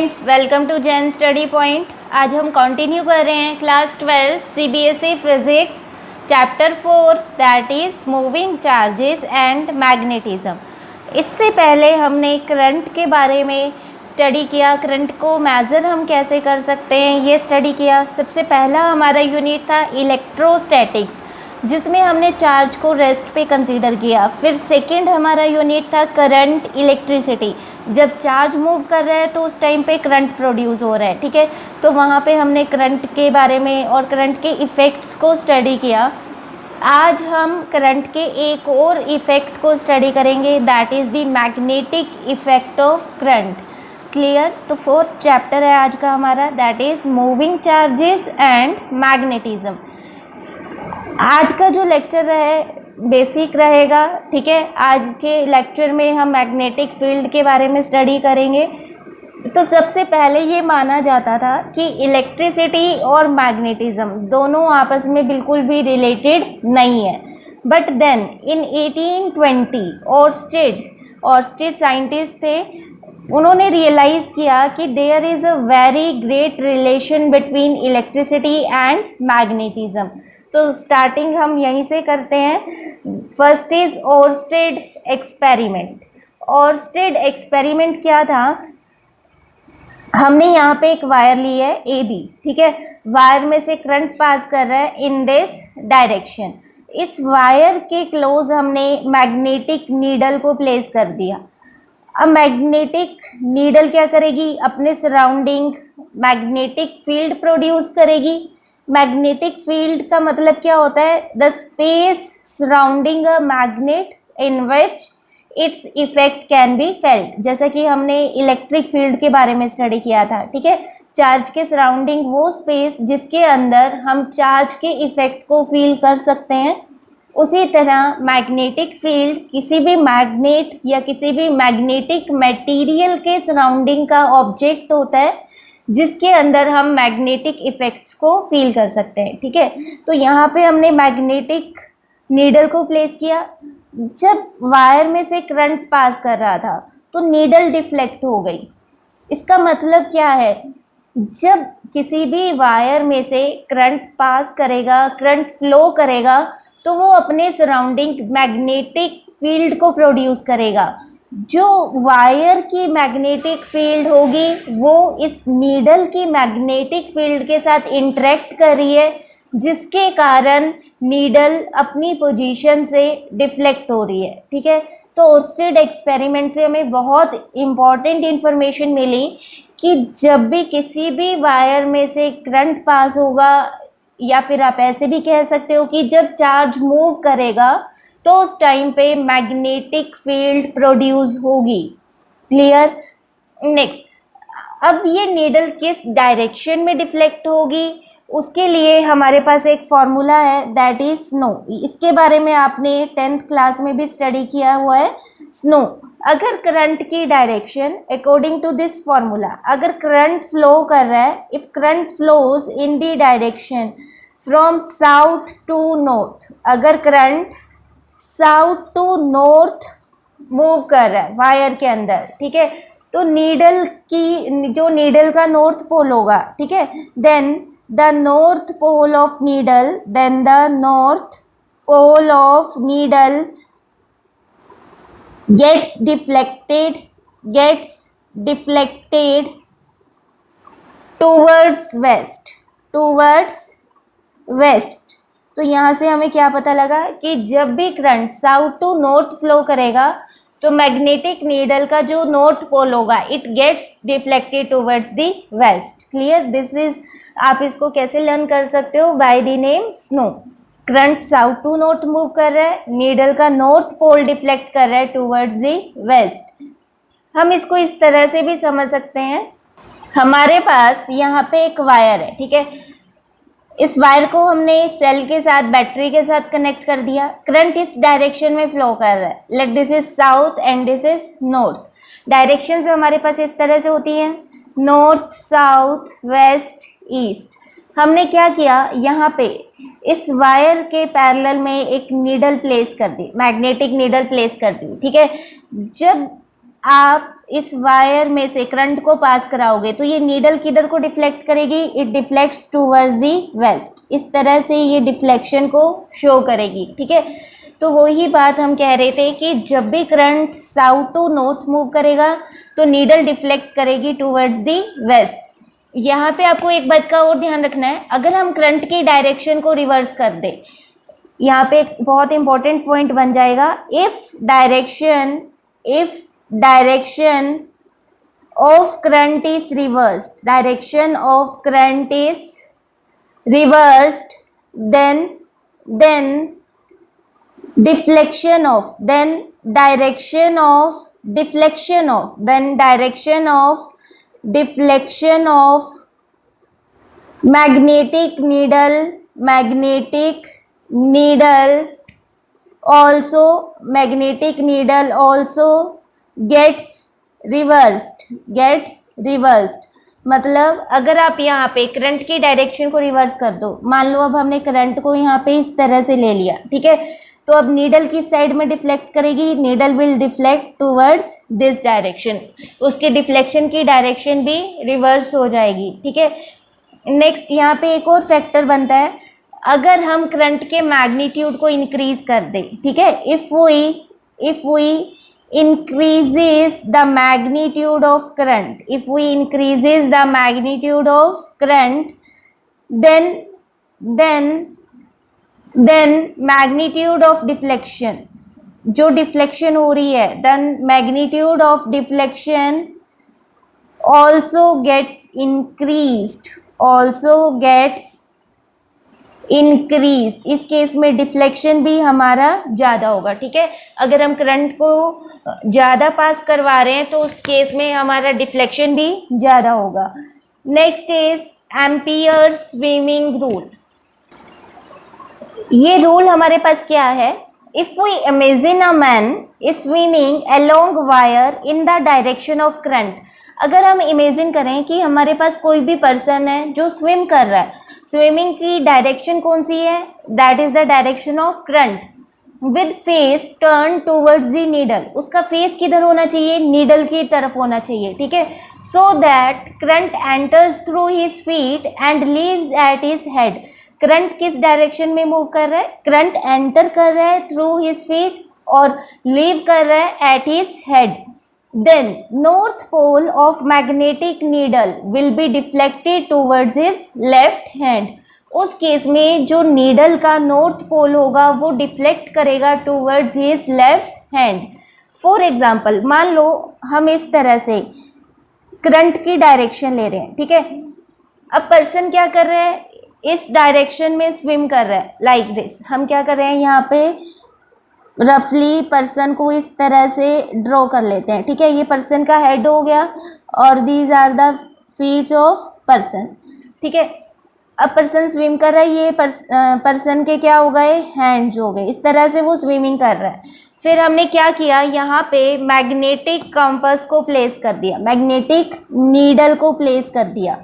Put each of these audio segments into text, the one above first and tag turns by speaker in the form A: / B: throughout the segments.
A: Students, welcome to Jain study point. आज हम continue कर रहे हैं class 12 CBSE physics chapter 4 that is moving charges and magnetism. इससे पहले हमने करंट के बारे में स्टडी किया, करंट को मेज़र हम कैसे कर सकते हैं ये स्टडी किया। सबसे पहला हमारा यूनिट था इलेक्ट्रोस्टैटिक्स, जिसमें हमने चार्ज को रेस्ट पे कंसीडर किया। फिर सेकंड हमारा यूनिट था करंट इलेक्ट्रिसिटी, जब चार्ज मूव कर रहा है तो उस टाइम पे करंट प्रोड्यूस हो रहा है, ठीक है। तो वहाँ पे हमने करंट के बारे में और करंट के इफ़ेक्ट्स को स्टडी किया। आज हम करंट के एक और इफ़ेक्ट को स्टडी करेंगे, that is the magnetic effect of current. Clear? तो फोर्थ चैप्टर है आज का हमारा, that is moving charges and magnetism. आज का जो लेक्चर है बेसिक रहेगा, ठीक है। आज के लेक्चर में हम मैग्नेटिक फील्ड के बारे में स्टडी करेंगे। तो सबसे पहले ये माना जाता था कि इलेक्ट्रिसिटी और मैग्नेटिज्म दोनों आपस में बिल्कुल भी रिलेटेड नहीं है। But then in 1820 Oersted scientist थे, उन्होंने रियलाइज़ किया कि there is a very great relation between electricity and magnetism. तो स्टार्टिंग हम यहीं से करते हैं। First is Oersted experiment. Oersted experiment क्या था? हमने यहाँ पे एक वायर ली है ए बी, ठीक है। वायर में से करंट पास कर रहा है इन दिस डायरेक्शन। इस वायर के क्लोज हमने मैग्नेटिक नीडल को प्लेस कर दिया। अब मैग्नेटिक नीडल क्या करेगी? अपने सराउंडिंग मैग्नेटिक फील्ड प्रोड्यूस करेगी। मैग्नेटिक फील्ड का मतलब क्या होता है? The space surrounding a magnet in which its effect can be felt. जैसा कि हमने इलेक्ट्रिक फील्ड के बारे में स्टडी किया था, ठीक है। चार्ज के सराउंडिंग वो स्पेस जिसके अंदर हम चार्ज के इफेक्ट को फील कर सकते हैं। उसी तरह मैग्नेटिक फील्ड किसी भी मैग्नेट या किसी भी मैग्नेटिक मटेरियल के सराउंडिंग का ऑब्जेक्ट होता है जिसके अंदर हम मैग्नेटिक इफ़ेक्ट्स को फील कर सकते हैं, ठीक है। तो यहाँ पे हमने मैग्नेटिक नीडल को प्लेस किया। जब वायर में से करंट पास कर रहा था तो नीडल डिफ्लेक्ट हो गई। इसका मतलब क्या है? जब किसी भी वायर में से करंट पास करेगा, करंट फ्लो करेगा, तो वो अपने सराउंडिंग मैग्नेटिक फील्ड को प्रोड्यूस करेगा। जो वायर की मैग्नेटिक फील्ड होगी वो इस नीडल की मैग्नेटिक फील्ड के साथ इंटरेक्ट कर रही है, जिसके कारण नीडल अपनी पोजीशन से डिफ्लेक्ट हो रही है, ठीक है। तो ऑर्स्टेड एक्सपेरिमेंट से हमें बहुत इम्पॉर्टेंट इन्फॉर्मेशन मिली कि जब भी किसी भी वायर में से करंट पास होगा, या फिर आप ऐसे भी कह सकते हो कि जब चार्ज मूव करेगा तो उस टाइम पे मैग्नेटिक फील्ड प्रोड्यूस होगी। क्लियर? नेक्स्ट, अब ये नीडल किस डायरेक्शन में डिफ्लेक्ट होगी उसके लिए हमारे पास एक फॉर्मूला है, दैट इज स्नो। इसके बारे में आपने 10th क्लास में भी स्टडी किया हुआ है। स्नो, अगर करंट की direction according to this formula, अगर करंट फ्लो कर रहा है, if current flows in the direction from south to north, अगर current south to north move कर रहा है वायर के अंदर, ठीक है, तो नीडल की जो नीडल का नॉर्थ पोल होगा, ठीक है, then the north pole of needle, then the north pole of needle gets deflected towards west। तो यहाँ से हमें क्या पता लगा कि जब भी current south to north flow करेगा तो मैग्नेटिक नीडल का जो नॉर्थ पोल होगा it gets deflected towards the west. Clear? This is, आप इसको कैसे लर्न कर सकते हो? By the name snow. Current south to north move कर रहा है, नीडल का नॉर्थ पोल डिफ्लेक्ट कर रहा है टुवर्ड्स द वेस्ट। हम इसको इस तरह से भी समझ सकते हैं, हमारे पास यहाँ पे एक वायर है, ठीक है। इस वायर को हमने सेल के साथ, बैटरी के साथ कनेक्ट कर दिया। करंट इस डायरेक्शन में फ्लो कर रहा है, let this is south and this is north. Direction हमारे पास इस तरह से होती हैं, नॉर्थ, साउथ, वेस्ट, ईस्ट। हमने क्या किया, यहाँ पे इस वायर के पैरेलल में एक नीडल प्लेस कर दी, मैग्नेटिक नीडल प्लेस कर दी, ठीक है। जब आप इस वायर में से करंट को पास कराओगे तो ये नीडल किधर को डिफ्लेक्ट करेगी, it deflects towards the west. इस तरह से ये डिफ्लेक्शन को शो करेगी, ठीक है। तो वही बात हम कह रहे थे कि जब भी current south to north move करेगा तो नीडल डिफ्लेक्ट करेगी टूवर्ड्स दी वेस्ट। यहाँ पे आपको एक बात का और ध्यान रखना है, अगर हम करंट की डायरेक्शन को रिवर्स कर दें, यहाँ पे एक बहुत इंपॉर्टेंट पॉइंट बन जाएगा, if direction of current is reversed, direction of current is reversed, then deflection of magnetic needle also gets reversed। मतलब अगर आप यहाँ पे करंट की डायरेक्शन को रिवर्स कर दो, मान लो अब हमने करंट को यहाँ पे इस तरह से ले लिया, ठीक है, तो अब नीडल किस साइड में डिफ्लेक्ट करेगी, needle will deflect towards this direction, उसके डिफ्लेक्शन की डायरेक्शन भी रिवर्स हो जाएगी, ठीक है। नेक्स्ट यहाँ पे एक और फैक्टर बनता है, अगर हम करंट के मैग्नीट्यूड को इंक्रीज कर दें, ठीक है, if we increases the magnitude of current, then magnitude of deflection, जो डिफ्लेक्शन हो रही है, then magnitude of deflection also gets increased। इस केस में डिफ्लेक्शन भी हमारा ज़्यादा होगा, ठीक है। अगर हम करंट को ज़्यादा पास करवा रहे हैं तो उस केस में हमारा डिफ्लेक्शन भी ज़्यादा होगा। Next is ampere swimming rule. ये रूल हमारे पास क्या है, if we imagine a man swimming along wire in the direction of current, अगर हम इमेजिन करें कि हमारे पास कोई भी पर्सन है जो स्विम कर रहा है, स्विमिंग की डायरेक्शन कौन सी है, that is the direction of current, with face turn towards the needle, उसका फेस किधर होना चाहिए, नीडल की तरफ होना चाहिए, ठीक है, so that current enters through his feet and leaves at his head. Current किस डायरेक्शन में मूव कर रहा है, करंट एंटर कर रहा है थ्रू हिज फीट और लीव कर रहा है at his head. Then north pole of magnetic needle will be deflected towards his left hand। उस केस में जो नीडल का नॉर्थ पोल होगा वो डिफ्लेक्ट करेगा towards his left hand. For example, मान लो हम इस तरह से करंट की डायरेक्शन ले रहे हैं, ठीक है, अब पर्सन क्या कर रहा है, इस डायरेक्शन में स्विम कर रहा है, लाइक दिस। हम क्या कर रहे हैं, यहाँ पे रफली पर्सन को इस तरह से ड्रॉ कर लेते हैं, ठीक है, ये पर्सन का हेड हो गया और these are the feets of person, ठीक है। अब पर्सन स्विम कर रहा है, ये पर्सन के क्या हो गए, हैंड्स हो गए, इस तरह से वो स्विमिंग कर रहा है। फिर हमने क्या किया, यहाँ पे मैग्नेटिक कंपास को प्लेस कर दिया, मैग्नेटिक नीडल को प्लेस कर दिया।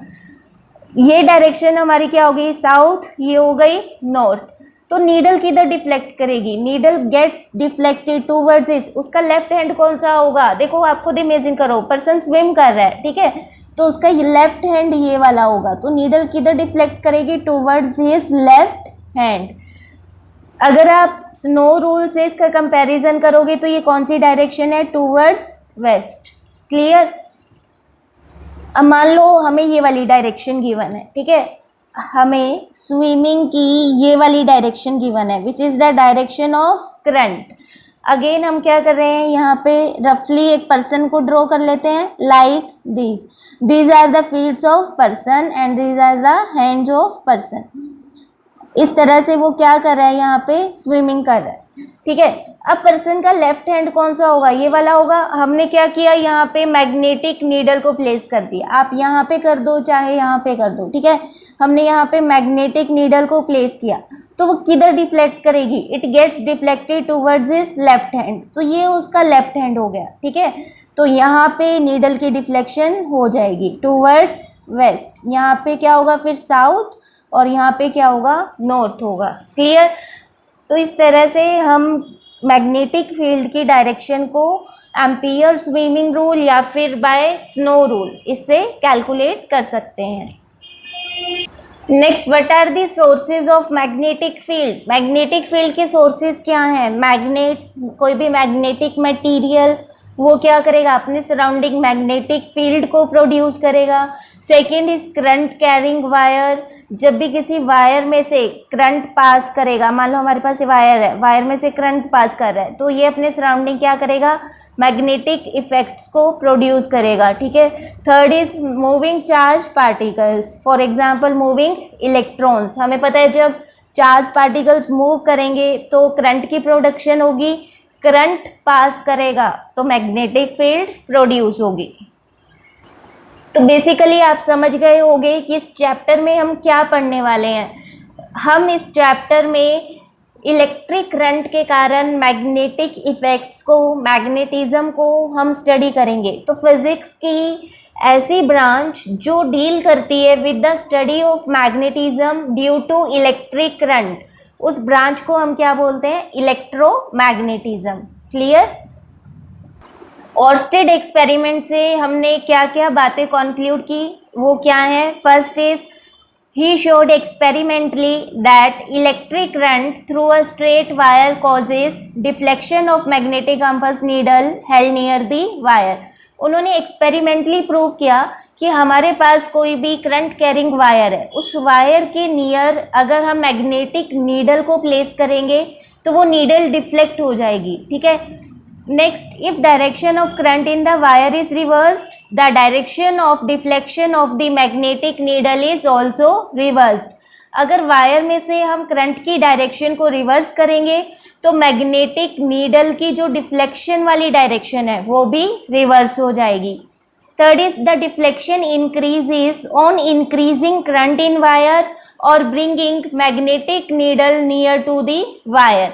A: ये डायरेक्शन हमारी क्या हो गई, साउथ, ये हो गई नॉर्थ। तो नीडल किधर डिफ्लेक्ट करेगी, नीडल गेट्स डिफ्लेक्टेड टूवर्ड्स इस, उसका लेफ्ट हैंड कौन सा होगा, देखो आप खुद इमेजिन करो, पर्सन स्विम कर रहा है, ठीक है, तो उसका लेफ्ट हैंड ये वाला होगा, तो नीडल किधर डिफ्लेक्ट करेगी, टूवर्ड्स हिज लेफ्ट हैंड। अगर आप स्नो रूल से इसका कंपैरिजन करोगे तो ये कौन सी डायरेक्शन है, टूवर्ड्स वेस्ट। क्लियर। अब मान लो हमें ये वाली डायरेक्शन गिवन है, ठीक है, हमें स्विमिंग की ये वाली डायरेक्शन गिवन है, which is the direction of current. Again हम क्या कर रहे हैं, यहाँ पे रफली एक पर्सन को ड्रॉ कर लेते हैं, like these are the feets of person and these are the hands of person. इस तरह से वो क्या कर रहा है, यहाँ पे स्विमिंग कर रहा है, ठीक है। अब पर्सन का लेफ्ट हैंड कौन सा होगा, ये वाला होगा। हमने क्या किया, यहाँ पे मैग्नेटिक नीडल को प्लेस कर दिया, आप यहाँ पे कर दो चाहे यहाँ पे कर दो, ठीक है। हमने यहाँ पे मैग्नेटिक नीडल को प्लेस किया तो वो किधर डिफ्लेक्ट करेगी, it gets deflected towards his left hand, तो ये उसका लेफ्ट हैंड हो गया, ठीक है। तो यहाँ पे नीडल की डिफ्लेक्शन हो जाएगी टूवर्ड्स वेस्ट, यहाँ पे क्या होगा फिर साउथ और यहाँ पे क्या होगा, नॉर्थ होगा। क्लियर। तो इस तरह से हम मैग्नेटिक फील्ड की डायरेक्शन को एम्पियर स्विमिंग रूल या फिर बाय स्नो रूल, इससे कैलकुलेट कर सकते हैं। Next, what are the sources of magnetic field? Magnetic field के सोर्सेज क्या हैं? मैग्नेट्स, कोई भी मैग्नेटिक मटेरियल वो क्या करेगा, अपने सराउंडिंग मैग्नेटिक फील्ड को प्रोड्यूस करेगा। Second is current carrying wire, जब भी किसी वायर में से करंट पास करेगा, मान लो हमारे पास ये वायर है, वायर में से करंट पास कर रहा है, तो ये अपने सराउंडिंग क्या करेगा, मैग्नेटिक इफेक्ट्स को प्रोड्यूस करेगा, ठीक है। Third is moving charge particles, for example moving electrons, हमें पता है जब चार्ज पार्टिकल्स मूव करेंगे तो करंट की प्रोडक्शन होगी, करंट पास करेगा तो मैग्नेटिक फील्ड प्रोड्यूस होगी। तो बेसिकली आप समझ गए होंगे कि इस चैप्टर में हम क्या पढ़ने वाले हैं। हम इस चैप्टर में इलेक्ट्रिक करंट के कारण मैग्नेटिक इफेक्ट्स को, मैग्नेटिज्म को हम स्टडी करेंगे। तो फिजिक्स की ऐसी ब्रांच जो डील करती है with the study of magnetism due to electric current, उस ब्रांच को हम क्या बोलते हैं, इलेक्ट्रोमैग्नेटिज्म। क्लियर? ऑर्स्टेड एक्सपेरिमेंट से हमने क्या क्या बातें कंक्लूड की, वो क्या है? First is he showed experimentally that electric current through a straight wire causes deflection of magnetic compass needle held near the wire। उन्होंने एक्सपेरिमेंटली प्रूव किया कि हमारे पास कोई भी करंट कैरिंग वायर है, उस वायर के नियर अगर हम मैग्नेटिक नीडल को प्लेस करेंगे तो वो नीडल डिफ्लेक्ट हो जाएगी, ठीक है। Next, if direction of current in the wire is reversed, the direction of deflection of the magnetic needle is also reversed। अगर वायर में से हम करंट की डायरेक्शन को रिवर्स करेंगे तो मैग्नेटिक नीडल की जो डिफ्लेक्शन वाली डायरेक्शन है वो भी रिवर्स हो जाएगी। Third is the deflection increases on increasing current in wire और bringing magnetic needle near to the wire.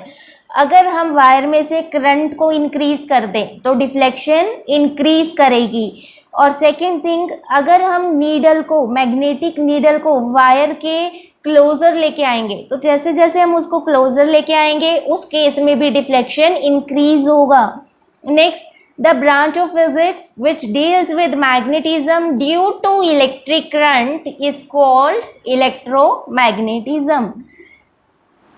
A: अगर हम वायर में से करंट को इंक्रीज कर दें तो डिफ्लेक्शन इंक्रीज करेगी। और सेकेंड थिंग, अगर हम नीडल को, मैग्नेटिक नीडल को वायर के क्लोजर लेके आएंगे तो जैसे जैसे हम उसको क्लोजर लेके आएंगे उस केस में भी डिफ्लेक्शन इंक्रीज होगा। Next, the branch of physics which deals with magnetism due to electric current is called electromagnetism.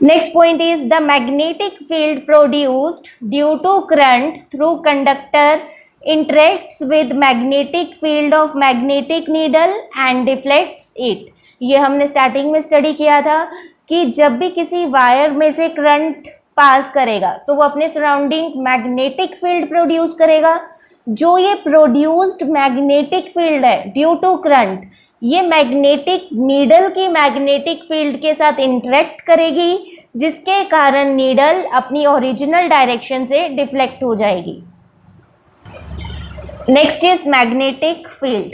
A: Next point is the magnetic field produced due to current through conductor interacts with magnetic field of magnetic needle and deflects it। ये हमने starting में study किया था कि जब भी किसी wire में से करंट पास करेगा तो वो अपने सराउंडिंग मैग्नेटिक फील्ड प्रोड्यूस करेगा। जो ये प्रोड्यूस्ड मैग्नेटिक फील्ड है ड्यू टू करंट, ये मैग्नेटिक नीडल की मैग्नेटिक फील्ड के साथ इंटरेक्ट करेगी, जिसके कारण नीडल अपनी ओरिजिनल डायरेक्शन से डिफ्लेक्ट हो जाएगी। Next is magnetic field.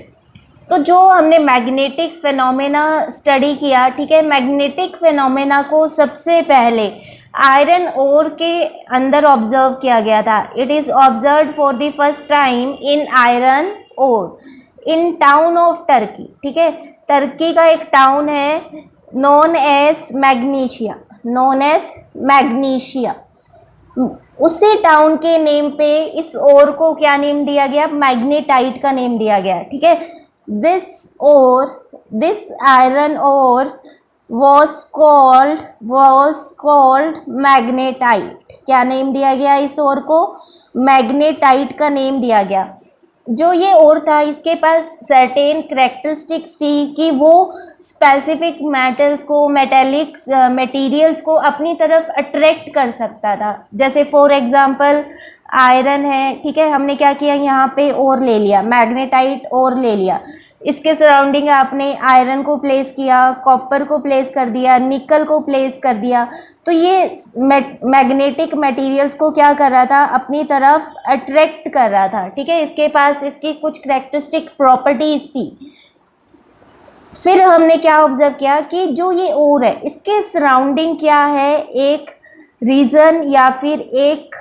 A: तो जो हमने मैग्नेटिक फिनोमेना स्टडी किया, ठीक है, मैग्नेटिक फिनोमेना को सबसे पहले आयरन ओर के अंदर ऑब्जर्व किया गया था। It is observe for the first time in iron ore in town of Turkey, ठीक है। टर्की का एक टाउन है known as Magnesia, known as Magnesia. उसी टाउन के नेम पे इस ओर को क्या नेम दिया गया, मैग्नेटाइट का नेम दिया गया, ठीक है। This iron ore was called magnetite. क्या नेम दिया गया इस ओर को, मैग्नेटाइट का नेम दिया गया। जो ये ओर था इसके पास सर्टेन करेक्टरिस्टिक्स थी कि वो स्पेसिफिक मेटल्स को, मेटेलिक्स मटेरियल्स को अपनी तरफ अट्रैक्ट कर सकता था। जैसे फॉर एग्जांपल आयरन है, ठीक है, हमने क्या किया, यहाँ पे ओर ले लिया, मैग्नेटाइट ओर ले लिया, इसके सराउंडिंग आपने आयरन को प्लेस किया, कॉपर को प्लेस कर दिया, निकल को प्लेस कर दिया, तो ये मैग्नेटिक मटेरियल्स को क्या कर रहा था, अपनी तरफ अट्रैक्ट कर रहा था, ठीक है। इसके पास इसकी कुछ करेक्टरिस्टिक प्रॉपर्टीज थी। फिर हमने क्या ऑब्जर्व किया कि जो ये ओर है इसके सराउंडिंग क्या है, एक रीजन या फिर एक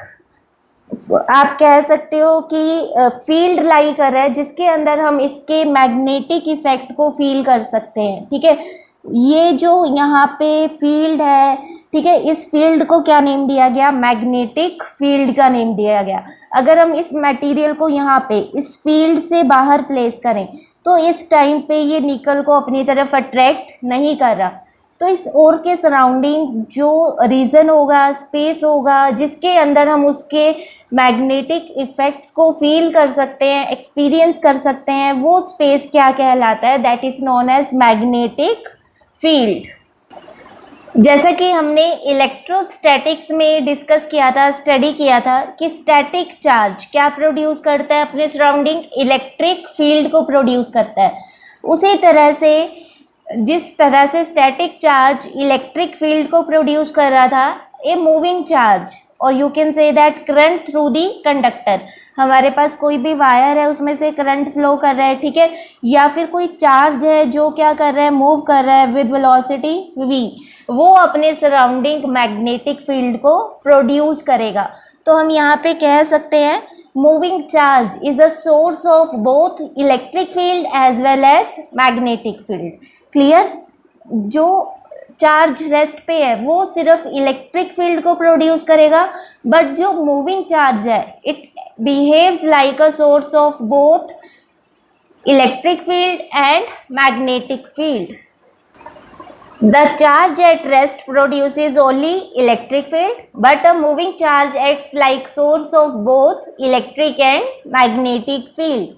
A: आप कह सकते हो कि फील्ड लाई कर रहा है, जिसके अंदर हम इसके मैग्नेटिक इफेक्ट को फील कर सकते हैं, ठीक है। ये जो यहाँ पे फील्ड है ठीक है, इस फील्ड को क्या नेम दिया गया, मैग्नेटिक फील्ड का नेम दिया गया। अगर हम इस मटेरियल को यहाँ पे इस फील्ड से बाहर प्लेस करें तो इस टाइम पे ये निकल को अपनी तरफ अट्रैक्ट नहीं कर रहा। तो इस ओर के सराउंडिंग जो रीजन होगा, स्पेस होगा, जिसके अंदर हम उसके मैग्नेटिक इफेक्ट्स को फील कर सकते हैं, एक्सपीरियंस कर सकते हैं, वो स्पेस क्या कहलाता है, that is known as magnetic field. जैसा कि हमने इलेक्ट्रोस्टैटिक्स में डिस्कस किया था, स्टडी किया था कि स्टैटिक चार्ज क्या प्रोड्यूस करता है अपने सराउंडिंग, इलेक्ट्रिक फील्ड को प्रोड्यूस करता है। उसी तरह से जिस तरह से स्टैटिक चार्ज इलेक्ट्रिक फील्ड को प्रोड्यूस कर रहा था, ए मूविंग चार्ज और you can say that current through the conductor, हमारे पास कोई भी वायर है उसमें से करंट फ्लो कर रहा है, ठीक है, या फिर कोई चार्ज है जो क्या कर रहा है, मूव कर रहा है विद वेलोसिटी v, वो अपने सराउंडिंग मैग्नेटिक फील्ड को प्रोड्यूस करेगा। तो हम यहाँ पे कह सकते हैं moving charge is a source of both electric field as well as magnetic field. Clear? जो चार्ज रेस्ट पे है वो सिर्फ इलेक्ट्रिक फील्ड को प्रोड्यूस करेगा, बट जो मूविंग चार्ज है it behaves like a source of both electric field and magnetic field. The charge at rest produces only electric field, but a moving charge acts like source of both electric and magnetic field.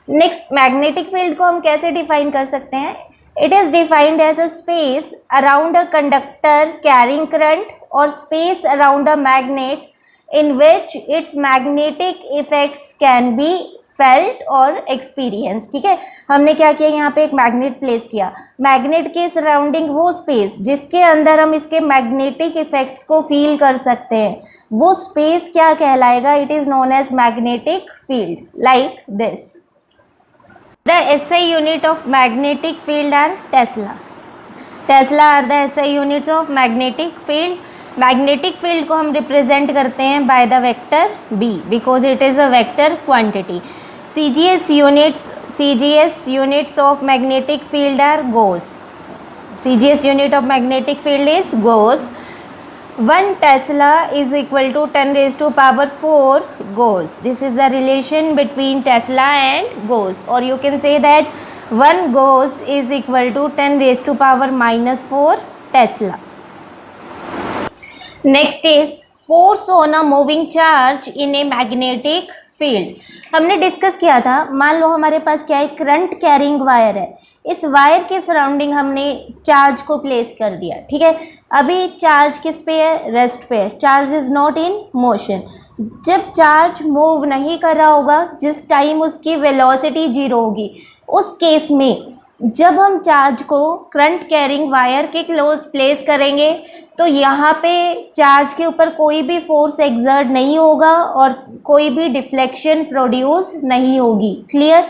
A: Next, magnetic field को हम कैसे define कर सकते हैं? It is defined as a space around a conductor carrying current or space around a magnet in which its magnetic effects can be felt और experience. ठीक है, हमने क्या किया, यहाँ पे एक मैग्नेट प्लेस किया, मैग्नेट के सराउंडिंग वो स्पेस जिसके अंदर हम इसके मैग्नेटिक इफेक्ट्स को फील कर सकते हैं, वो स्पेस क्या कहलाएगा, it is known as magnetic field, like this. The SI unit of magnetic field are tesla. Tesla are the SI units of magnetic field. Magnetic field को हम रिप्रेजेंट करते हैं by the vector B because it is a vector quantity. CGS units of magnetic field are Gauss. CGS unit of magnetic field is Gauss. 1 Tesla is equal to 10 raised to power 4 Gauss. This is the relation between Tesla and Gauss, or you can say that 1 Gauss is equal to 10 raised to power minus 4 Tesla. Next is force on a moving charge in a magnetic field. हमने discuss किया था, मान लो हमारे पास क्या है, current carrying wire है, इस वायर के सराउंडिंग हमने चार्ज को प्लेस कर दिया। ठीक है, अभी चार्ज किस पे है, रेस्ट पे है, charge is not in motion. जब चार्ज मूव नहीं कर रहा होगा, जिस टाइम उसकी वेलोसिटी 0 होगी, उस केस में जब हम चार्ज को करंट कैरिंग वायर के क्लोज प्लेस करेंगे तो यहाँ पे चार्ज के ऊपर कोई भी फोर्स एक्सर्ट नहीं होगा और कोई भी डिफ्लेक्शन प्रोड्यूस नहीं होगी। क्लियर?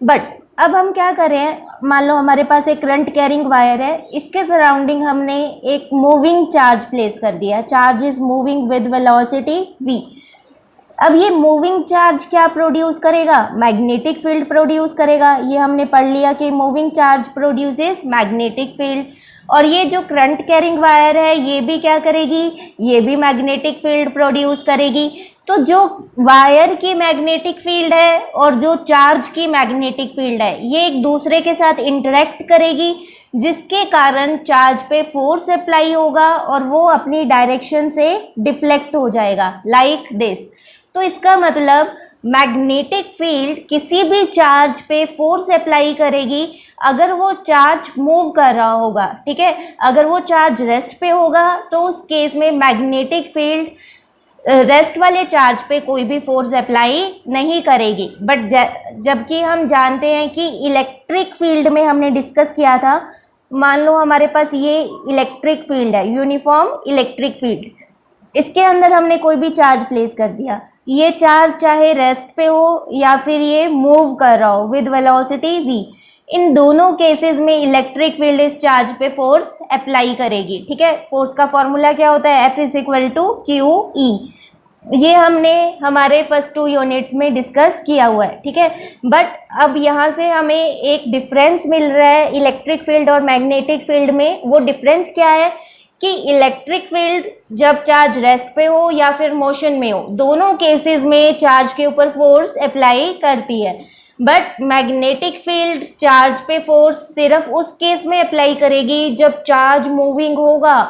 A: बट अब हम क्या करें, मान लो हमारे पास एक करंट कैरिंग वायर है, इसके सराउंडिंग हमने एक मूविंग चार्ज प्लेस कर दिया, charge is moving with velocity v। अब ये मूविंग चार्ज क्या प्रोड्यूस करेगा, मैग्नेटिक फील्ड प्रोड्यूस करेगा। ये हमने पढ़ लिया कि moving charge produces magnetic field, और ये जो करंट कैरिंग वायर है ये भी क्या करेगी, ये भी मैग्नेटिक फील्ड प्रोड्यूस करेगी। तो जो वायर की मैग्नेटिक फील्ड है और जो चार्ज की मैग्नेटिक फील्ड है ये एक दूसरे के साथ इंटरेक्ट करेगी, जिसके कारण चार्ज पे फोर्स अप्लाई होगा और वो अपनी डायरेक्शन से डिफ्लेक्ट हो जाएगा, लाइक दिस। तो इसका मतलब मैग्नेटिक फील्ड किसी भी चार्ज पे फोर्स अप्लाई करेगी अगर वो चार्ज मूव कर रहा होगा। ठीक है, अगर वो चार्ज रेस्ट पे होगा तो उस केस में मैग्नेटिक फील्ड रेस्ट वाले चार्ज पे कोई भी फोर्स अप्लाई नहीं करेगी। बट जबकि हम जानते हैं कि इलेक्ट्रिक फील्ड में हमने डिस्कस किया था, मान लो हमारे पास ये इलेक्ट्रिक फील्ड है, यूनिफॉर्म इलेक्ट्रिक फील्ड, इसके अंदर हमने कोई भी चार्ज प्लेस कर दिया, ये चार्ज चाहे रेस्ट पे हो या फिर ये मूव कर रहा हो विद वेलोसिटी v, इन दोनों केसेस में इलेक्ट्रिक फील्ड इस चार्ज पे फोर्स अप्लाई करेगी। ठीक है, फोर्स का फॉर्मूला क्या होता है, F is equal to QE। ये हमने हमारे फर्स्ट 2 यूनिट्स में डिस्कस किया हुआ है। ठीक है, बट अब यहाँ से हमें एक डिफरेंस मिल रहा है इलेक्ट्रिक फील्ड और मैग्नेटिक फील्ड में। वो डिफरेंस क्या है कि इलेक्ट्रिक फील्ड जब चार्ज रेस्ट पे हो या फिर मोशन में हो, दोनों केसेस में चार्ज के ऊपर फोर्स अप्लाई करती है। बट मैग्नेटिक फील्ड चार्ज पे फोर्स सिर्फ उस केस में अप्लाई करेगी जब चार्ज मूविंग होगा,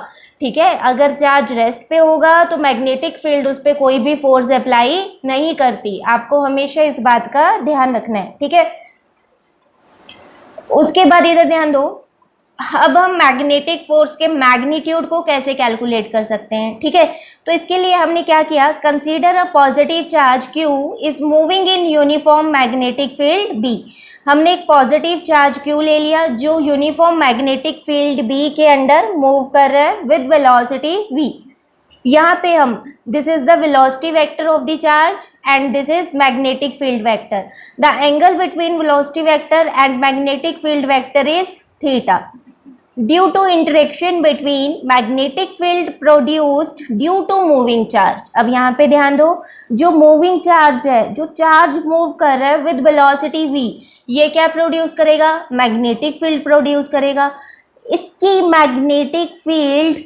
A: ठीक है। अगर चार्ज रेस्ट पे होगा तो मैग्नेटिक फील्ड उस पर कोई भी फोर्स अप्लाई नहीं करती। आपको हमेशा इस बात का ध्यान रखना है, ठीक है। उसके बाद इधर ध्यान दो, अब हम मैग्नेटिक फोर्स के मैग्नीट्यूड को कैसे कैलकुलेट कर सकते हैं, ठीक है। तो इसके लिए हमने क्या किया, consider a positive charge Q is moving in uniform magnetic field B। हमने एक पॉजिटिव चार्ज Q ले लिया जो यूनिफॉर्म मैग्नेटिक फील्ड B के अंडर मूव कर रहा है विद वेलोसिटी v। यहाँ पे हम, this is the velocity vector of the charge and this is magnetic field vector. The angle between velocity vector and magnetic field vector is theta due to interaction between magnetic field produced due to moving charge. अब यहाँ पे ध्यान दो, जो moving charge है, जो charge move कर रहा है विद वेलोसिटी v, ये क्या प्रोड्यूस करेगा, मैग्नेटिक फील्ड प्रोड्यूस करेगा। इसकी मैग्नेटिक फील्ड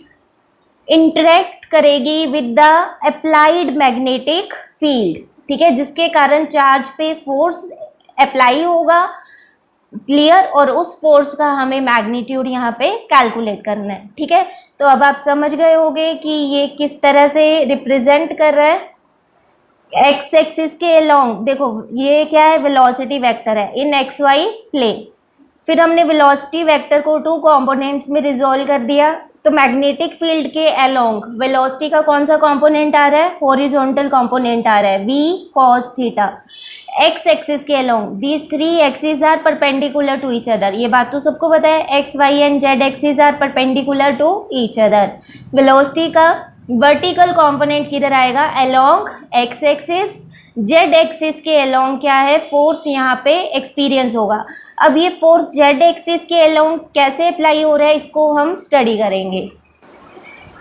A: इंटरेक्ट करेगी with the applied magnetic field, ठीक है, जिसके कारण चार्ज पे फोर्स अप्लाई होगा, क्लियर। और उस फोर्स का हमें मैग्नीट्यूड यहाँ पे कैलकुलेट करना है, ठीक है। तो अब आप समझ गए होंगे कि ये किस तरह से रिप्रेजेंट कर रहा है। एक्स एक्सिस के अलोंग देखो, ये क्या है, वेलोसिटी वेक्टर है इन एक्स वाई प्लेन। फिर हमने वेलोसिटी वेक्टर को टू कंपोनेंट्स में रिजोल्व कर दिया। तो मैग्नेटिक फील्ड के अलोंग वेलोसिटी का कौन सा कंपोनेंट आ रहा है, हॉरिजॉन्टल कंपोनेंट आ रहा है v cos theta. X axis के along these three axis are perpendicular to each other, ये बात तो सबको पता है, X Y and Z axis are perpendicular to each other. Velocity का वर्टिकल कंपोनेंट किधर आएगा, along X axis. Z axis के अलोंग क्या है, फोर्स यहाँ पे एक्सपीरियंस होगा। अब ये फोर्स जेड एक्सिस के अलोंग कैसे अप्लाई हो रहा है, इसको हम स्टडी करेंगे।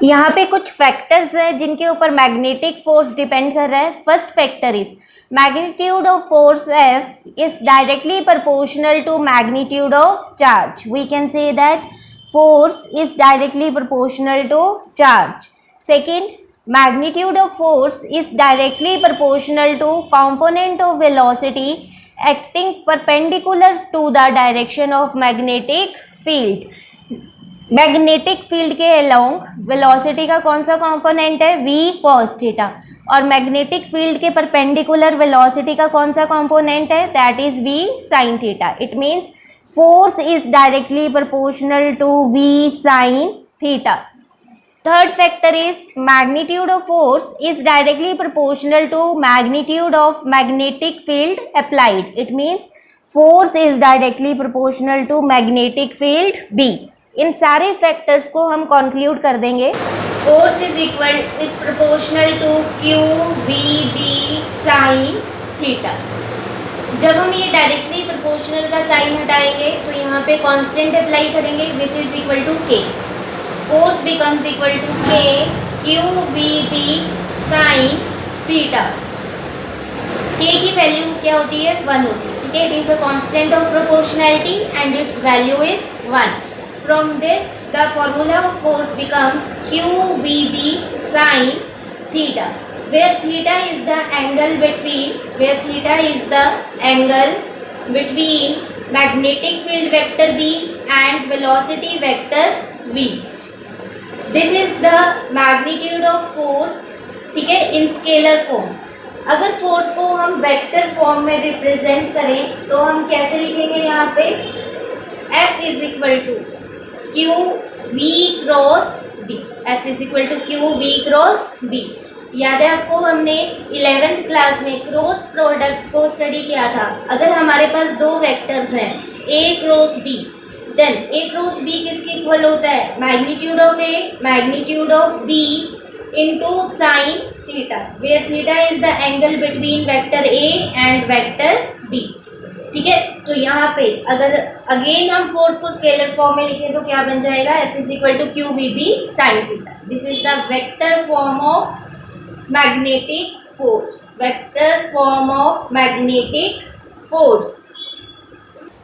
A: यहाँ पे कुछ फैक्टर्स हैं जिनके ऊपर मैग्नेटिक फोर्स डिपेंड कर रहा है। First factor is magnitude of force F is directly proportional to magnitude of charge. We can say that force is directly proportional to charge. Second, magnitude of force is directly proportional to component of velocity acting perpendicular to the direction of magnetic field. Magnetic field के along velocity का कौन सा component है, v cos theta. और magnetic field के perpendicular velocity का कौन सा कंपोनेंट है, that is v sin theta. It means force is directly proportional to v sin theta. Third factor is magnitude of force is directly proportional to magnitude of magnetic field applied. It means force is directly proportional to magnetic field b। इन सारे factors को हम conclude कर देंगे। Force is proportional to q v b sin theta. जब हम ये directly proportional का साइन हटाएंगे तो यहाँ पे कांस्टेंट अप्लाई करेंगे which is equal to k। Force becomes equal to k q v b sin theta. k की वैल्यू क्या होती है, 1 होती है, ठीक है। It is a constant of proportionality and its value is 1। From this, the formula of force becomes QVB sin theta, where theta is the angle between magnetic field vector B and velocity vector V. This is the magnitude of force, ठीक है, in scalar form। अगर force को हम vector form में represent करें तो हम कैसे लिखेंगे, यहाँ पे F is equal to Q V cross D. F is equal to Q V cross D. याद है आपको, हमने 11th क्लास में क्रॉस प्रोडक्ट को स्टडी किया था। अगर हमारे पास दो वेक्टर्स हैं A cross B, then A cross B किसके इक्वल होता है, magnitude of A magnitude of B into sine theta, where theta is the angle between vector A and vector B, ठीक है। तो यहाँ पे अगर अगेन हम फोर्स को स्केलर फॉर्म में लिखें तो क्या बन जाएगा, F is equal to Q V B sine theta. This is the vector form of magnetic force, vector form of magnetic force.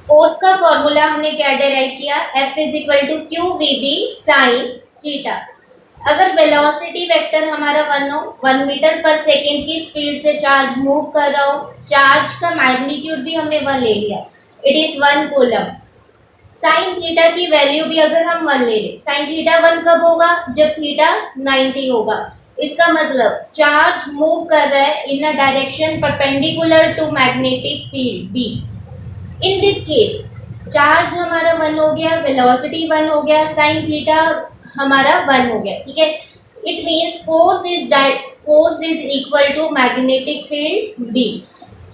A: Force का फॉर्मूला हमने क्या डिराइव किया, F is equal to Q V B sine theta. अगर velocity vector हमारा 1 हो, 1 metre per second की speed से charge move कर रहा हो, चार्ज का मैग्नीट्यूड भी हमने 1 ले लिया, it is 1 coulomb. Sign theta की वैल्यू भी अगर हम 1 ले लें, साइन थीटा 1 कब होगा, जब थीटा 90 होगा। इसका मतलब चार्ज मूव कर रहा है in a direction perpendicular to magnetic field B. In this case charge हमारा 1 हो गया, वेलोसिटी 1 हो गया, साइन थीटा हमारा 1 हो गया, ठीक है। It means force is equal to magnetic field B.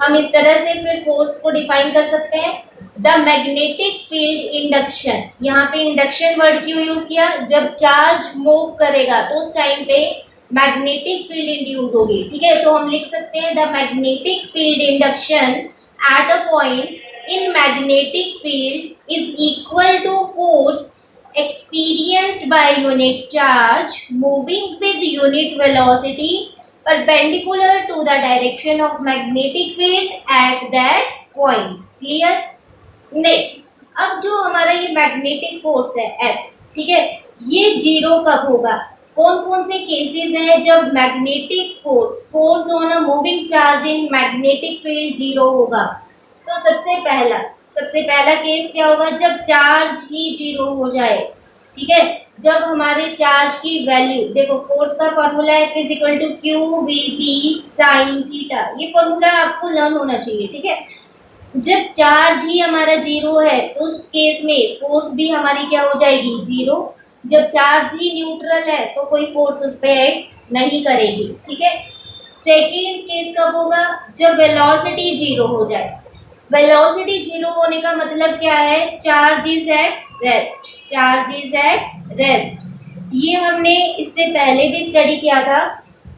A: हम इस तरह से फिर फोर्स को डिफाइन कर सकते हैं, द मैग्नेटिक फील्ड इंडक्शन। यहाँ पे इंडक्शन वर्ड क्यों यूज किया, जब चार्ज मूव करेगा तो उस टाइम पे मैग्नेटिक फील्ड इंड्यूस होगी, ठीक है। तो हम लिख सकते हैं the magnetic field induction at a point in magnetic field is equal to force experienced by unit charge moving with unit velocity perpendicular to the direction of magnetic field at that point. Clear? Next, अब जो हमारा ये magnetic force है F, ठीक है, ये zero कब होगा, कौन कौन से केसेस हैं जब magnetic force on a moving charge in magnetic field zero होगा। तो सबसे पहला केस क्या होगा, जब चार्ज ही जीरो हो जाए, ठीक है। जब हमारे चार्ज की वैल्यू, देखो फोर्स का फॉर्मूला है F equal to Q V B sine theta, ये फॉर्मूला आपको लर्न होना चाहिए, ठीक है। जब चार्ज ही हमारा जीरो है तो उस केस में फोर्स भी हमारी क्या हो जाएगी, जीरो। जब चार्ज ही न्यूट्रल है तो कोई फोर्स उस पर एक्ट नहीं करेगी, ठीक है। सेकेंड केस कब होगा, जब वेलोसिटी जीरो हो जाए। वेलोसिटी जीरो होने का मतलब क्या है, charge is at rest, charge is at rest. ये हमने इससे पहले भी स्टडी किया था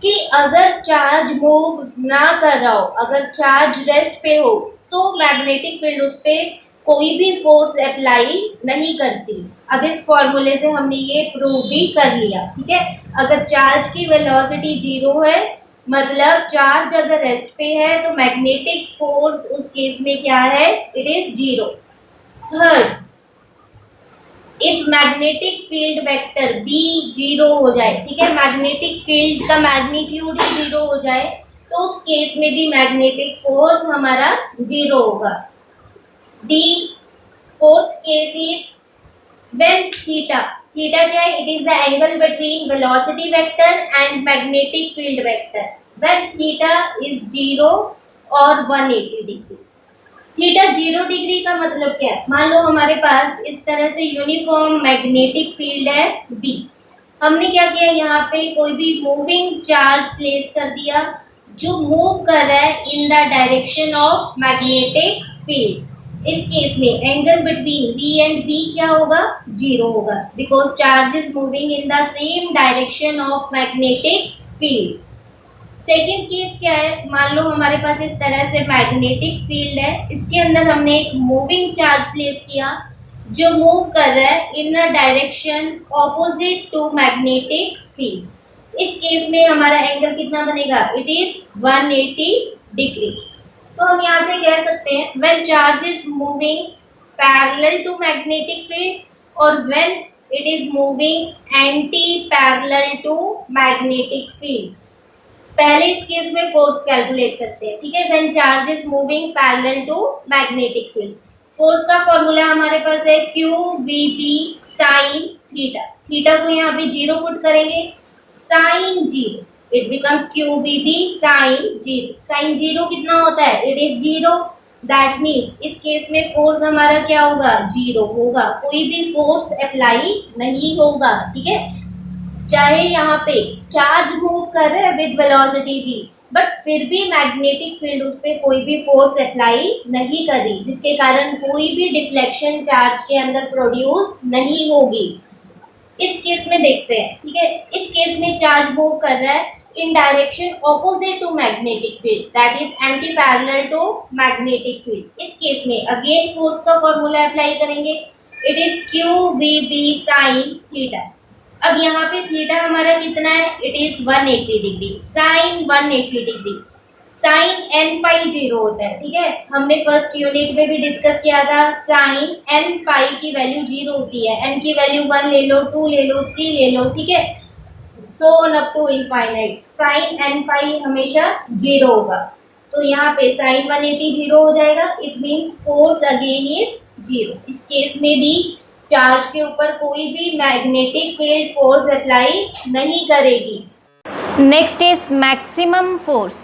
A: कि अगर चार्ज मूव ना कर रहा हो, अगर चार्ज रेस्ट पे हो, तो मैग्नेटिक फील्ड उस पर कोई भी फोर्स अप्लाई नहीं करती। अब इस फॉर्मूले से हमने ये प्रूव भी कर लिया, ठीक है। अगर चार्ज की वेलोसिटी जीरो है, मतलब चार्ज अगर रेस्ट पे है, तो मैग्नेटिक फोर्स उस केस में क्या है, it is zero. Third, if magnetic field vector B zero हो जाए, ठीक है, मैग्नेटिक फील्ड का मैग्नीट्यूड ही जीरो हो जाए, तो उस केस में भी मैग्नेटिक फोर्स हमारा जीरो होगा। D, fourth case is when theta क्या है, it is the angle between velocity vector and magnetic field vector, when theta is zero और 180 डिग्री। थीटा 0 डिग्री का मतलब क्या है, मान लो हमारे पास इस तरह से यूनिफॉर्म मैग्नेटिक फील्ड है बी। हमने क्या किया, यहाँ पे कोई भी मूविंग चार्ज प्लेस कर दिया जो मूव कर रहा है इन the direction of magnetic field. इस केस में angle between V and B क्या होगा, जीरो होगा, because charge is moving in the same direction of magnetic field. Second case क्या है, मान लो हमारे पास इस तरह से मैग्नेटिक फील्ड है, इसके अंदर हमने एक मूविंग चार्ज प्लेस किया जो मूव कर रहा है in a direction opposite to magnetic field. इस केस में हमारा एंगल कितना बनेगा, इट इज 180 डिग्री। तो हम यहाँ पे कह सकते हैं when charge is moving parallel to magnetic field और when it is moving anti parallel to magnetic field. पहले इस केस में फोर्स कैलकुलेट करते हैं, ठीक है। When charge is moving parallel to magnetic field, force का फॉर्मूला हमारे पास है Q V B sine theta. Theta को यहाँ पे जीरो पुट करेंगे, sine zero, it becomes Q V B sine zero. Sine zero कितना होता है, it is zero, that means इस केस में फोर्स हमारा क्या होगा, जीरो होगा, कोई भी फोर्स अप्लाई नहीं होगा, ठीक है। चाहे यहाँ पे चार्ज मूव कर रहे हैं विद वेलोसिटी भी, बट फिर भी मैग्नेटिक फील्ड उस पर कोई भी फोर्स अप्लाई नहीं करी, जिसके कारण कोई भी डिफ्लेक्शन चार्ज के अंदर प्रोड्यूस नहीं होगी। इस केस में देखते हैं, ठीक है। इस केस में चार्ज मूव कर रहा है in direction opposite to magnetic field, that is anti parallel to magnetic field. इस केस में अगेन फोर्स का फॉर्मूला अप्लाई करेंगे, it is Q V B sine theta. अब यहाँ पे थीटा हमारा कितना है, it is 180 degree, sine 180 degree. Sine N pi 0 होता है, ठीक है। हमने फर्स्ट यूनिट में भी डिस्कस किया था, साइन एन पाई की वैल्यू 0 होती है। एन की वैल्यू 1 ले लो, 2 ले लो, 3 ले लो, ठीक है, so on up to infinite. Sine N pi हमेशा 0 होगा, तो यहाँ पे साइन 180 0 हो जाएगा। It means force again is 0। इस केस में भी चार्ज के ऊपर कोई भी मैग्नेटिक फील्ड फोर्स अप्लाई नहीं करेगी। Next is maximum force.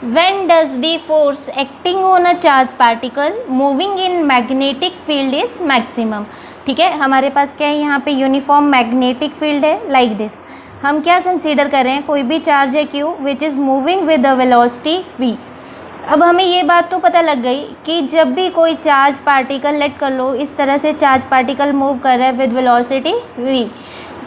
A: When does the force acting on a charged particle moving in magnetic field is maximum? ठीक है, हमारे पास क्या है, यहाँ पे यूनिफॉर्म मैग्नेटिक फील्ड है लाइक दिस। हम क्या कंसीडर कर रहे हैं, कोई भी चार्ज है Q which is moving with the velocity v। अब हमें ये बात तो पता लग गई कि जब भी कोई चार्ज पार्टिकल, लेट कर लो इस तरह से चार्ज पार्टिकल मूव कर रहा है with velocity v,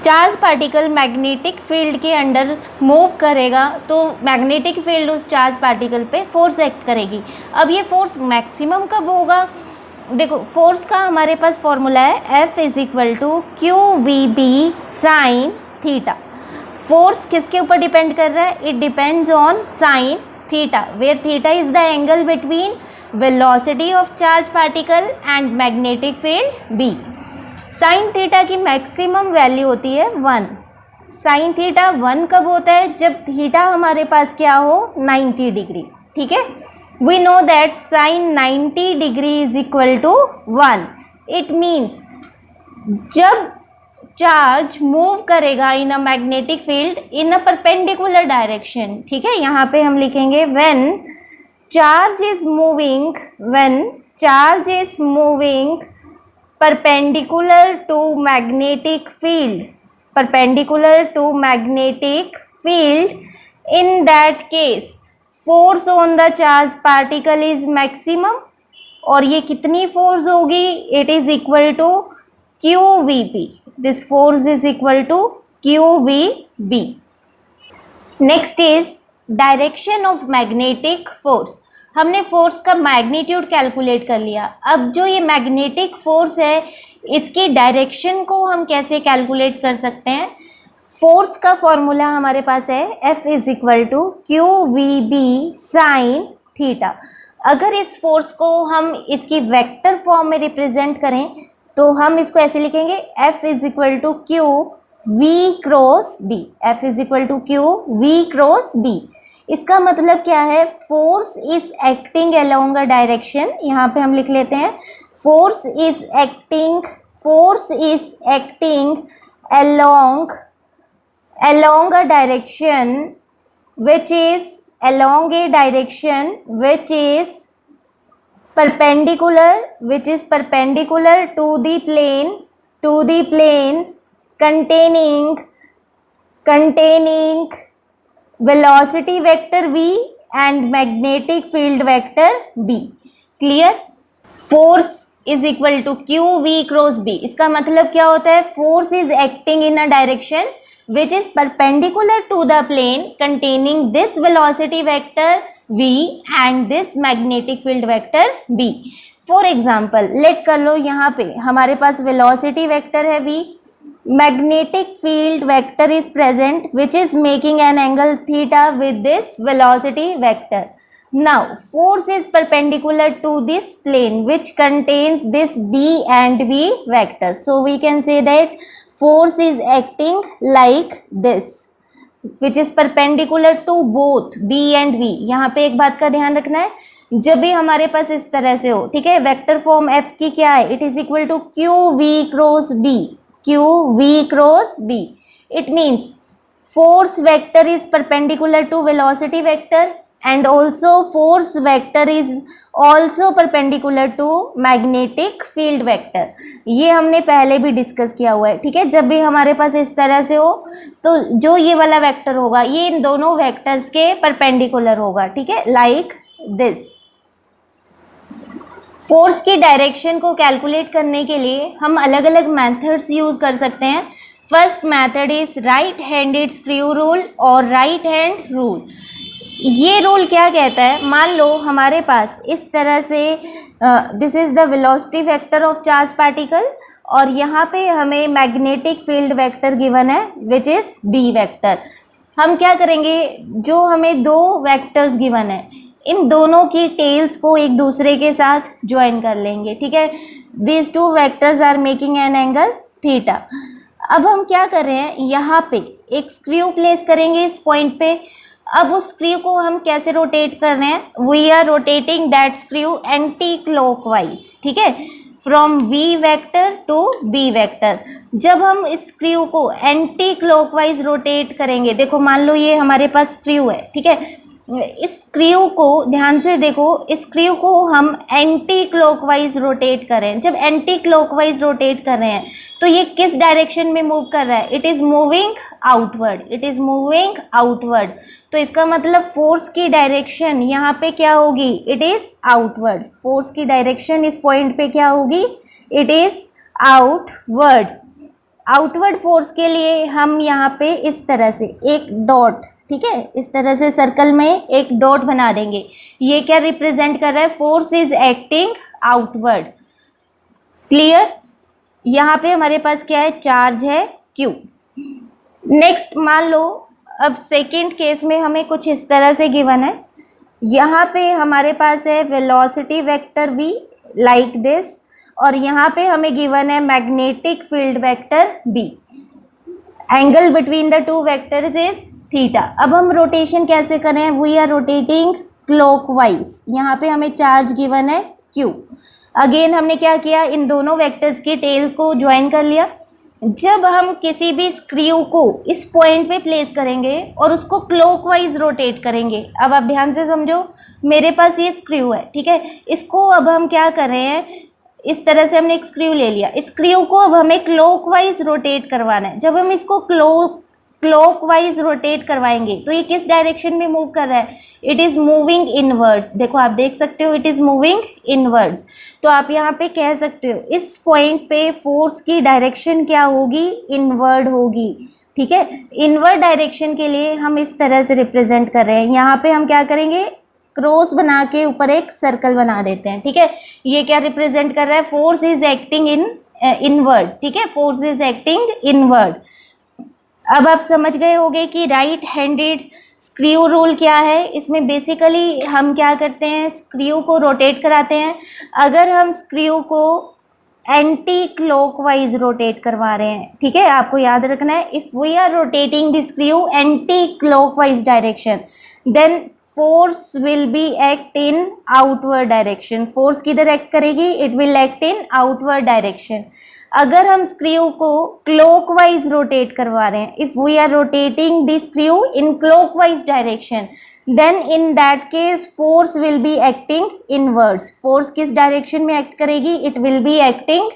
A: charge particle magnetic field के अंडर मूव करेगा तो मैग्नेटिक फील्ड उस चार्ज पार्टिकल पे फोर्स एक्ट करेगी। अब ये फोर्स मैक्सिमम कब होगा, देखो फोर्स का हमारे पास फॉर्मूला है F is equal to Q V B sine theta. Force किसके ऊपर डिपेंड कर रहा है, it depends on sine theta, where theta is the angle between velocity of charge particle and magnetic field B। Sine theta की maximum value होती है 1। Sine theta 1 कब होता है, जब थीटा हमारे पास क्या हो 90 डिग्री, ठीक है। We know that sine 90 degree is equal to 1। It means जब चार्ज मूव करेगा in a magnetic field in a perpendicular direction, ठीक है, यहाँ पे हम लिखेंगे when charge is moving perpendicular to magnetic field, in that case force on the charged particle is maximum। और ये कितनी फोर्स होगी, it is equal to QVP। this force is equal to QVB। next is direction of magnetic force। हमने force का magnitude calculate कर लिया। अब जो ये मैग्नेटिक फोर्स है इसकी डायरेक्शन को हम कैसे कैलकुलेट कर सकते हैं, फोर्स का फॉर्मूला हमारे पास है F is equal to Q V B sine theta. अगर इस फोर्स को हम इसकी वेक्टर फॉर्म में रिप्रेजेंट करें तो हम इसको ऐसे लिखेंगे F is equal to Q V cross B. F is equal to Q V cross B. इसका मतलब क्या है, force is acting along a direction. यहाँ पे हम लिख लेते हैं force is acting along a direction which is perpendicular to the plane containing velocity vector v and magnetic field vector b। Clear, force is equal to Q V cross B. इसका मतलब क्या होता है, force is acting in a direction which is perpendicular to the plane containing this velocity vector v and this magnetic field vector b। For example let कर लो यहाँ पे हमारे पास वेलोसिटी वेक्टर है v, magnetic field vector is present which is making an angle theta with this velocity vector। Now force is perpendicular to this plane which contains this b and v vector, so we can say that force is acting like this which is perpendicular to both b and v। यहाँ पे एक बात का ध्यान रखना है, जब भी हमारे पास इस तरह से हो, ठीक है, वेक्टर फॉर्म f की क्या है, it is equal to Q V cross b। It means force vector is perpendicular to velocity vector and also force vector is also perpendicular to magnetic field vector। ये हमने पहले भी discuss किया हुआ है, ठीक है। जब भी हमारे पास इस तरह से हो तो जो ये वाला वेक्टर होगा ये इन दोनों वेक्टर्स के परपेंडिकुलर होगा, ठीक है, लाइक दिस। फोर्स की डायरेक्शन को कैलकुलेट करने के लिए हम अलग अलग मेथड्स यूज़ कर सकते हैं। First method is right handed screw rule और राइट हैंड रूल। ये रूल क्या कहता है, मान लो हमारे पास इस तरह से this is the velocity vector of charge particle और यहाँ पे हमें मैग्नेटिक फील्ड वेक्टर गिवन है विच इज़ बी वेक्टर। हम क्या करेंगे, जो हमें दो वेक्टर्स गिवन है इन दोनों की टेल्स को एक दूसरे के साथ ज्वाइन कर लेंगे, ठीक है। These two vectors are making an angle theta. अब हम क्या कर रहे हैं, यहाँ पे एक स्क्रू प्लेस करेंगे इस पॉइंट पे। अब उस स्क्रू को हम कैसे रोटेट कर रहे हैं, we are rotating that screw anti clockwise, ठीक है, from V vector to B vector. जब हम इस स्क्रू को एंटी क्लॉकवाइज रोटेट करेंगे, देखो मान लो ये हमारे पास स्क्रू है, ठीक है, इस स्क्रू को ध्यान से देखो, इस स्क्रू को हम एंटी क्लॉकवाइज रोटेट करें। जब एंटी क्लॉकवाइज रोटेट कर रहे हैं तो ये किस डायरेक्शन में मूव कर रहा है, it is moving outward, it is moving outward. तो इसका मतलब फोर्स की डायरेक्शन यहाँ पे क्या होगी, इट इज़ आउटवर्ड। फोर्स की डायरेक्शन इस पॉइंट पे क्या होगी, it is outward. Outward force के लिए हम यहाँ पे इस तरह से एक डॉट, ठीक है, इस तरह से सर्कल में एक डॉट बना देंगे। ये क्या रिप्रेजेंट कर रहा है, force is acting outward. Clear. यहाँ पे हमारे पास क्या है, चार्ज है Q। नेक्स्ट मान लो, अब सेकंड केस में हमें कुछ इस तरह से गिवन है। यहाँ पे हमारे पास है velocity vector v like this, और यहाँ पे हमें गिवन है magnetic field vector B। Angle between the two vectors is theta. अब हम रोटेशन कैसे करें, वी आर रोटेटिंग क्लॉकवाइज। यहाँ पे हमें चार्ज गिवन है Q। अगेन हमने क्या किया, इन दोनों वेक्टर्स की टेल को ज्वाइन कर लिया। जब हम किसी भी स्क्रू को इस पॉइंट पे प्लेस करेंगे और उसको क्लॉकवाइज रोटेट करेंगे, अब आप ध्यान से समझो, मेरे पास ये स्क्रू है, ठीक है, इसको अब हम क्या कर रहे हैं, इस तरह से हमने एक स्क्रू ले लिया, इस स्क्रू को अब हमें क्लॉकवाइज रोटेट करवाना है। जब हम इसको क्लॉकवाइज रोटेट करवाएंगे तो ये किस डायरेक्शन में मूव कर रहा है, इट इज़ मूविंग इनवर्ड्स। देखो आप देख सकते हो, इट इज़ मूविंग इनवर्ड्स। तो आप यहाँ पे कह सकते हो इस पॉइंट पे फोर्स की डायरेक्शन क्या होगी, इनवर्ड होगी, ठीक है। इनवर्ड डायरेक्शन के लिए हम इस तरह से रिप्रेजेंट कर रहे हैं। यहाँ पे हम क्या करेंगे, क्रॉस बना के ऊपर एक सर्कल बना देते हैं, ठीक है। ये क्या रिप्रेजेंट कर रहा है, फोर्स इज एक्टिंग इनवर्ड, ठीक है, फोर्स इज एक्टिंग इनवर्ड। अब आप समझ गए होंगे कि राइट हैंडेड स्क्रू रूल क्या है। इसमें बेसिकली हम क्या करते हैं, स्क्रू को रोटेट कराते हैं। अगर हम स्क्रू को एंटी क्लॉकवाइज रोटेट करवा रहे हैं, ठीक है, आपको याद रखना है, if we are rotating the screw anti clockwise direction, then force will be act in outward direction. Force किधर एक्ट करेगी, it will act in outward direction. अगर हम स्क्रू को क्लॉकवाइज रोटेट करवा रहे हैं, if we are rotating the screw in clockwise direction, then in that case force will be acting inwards. Force किस direction में एक्ट करेगी, it will be acting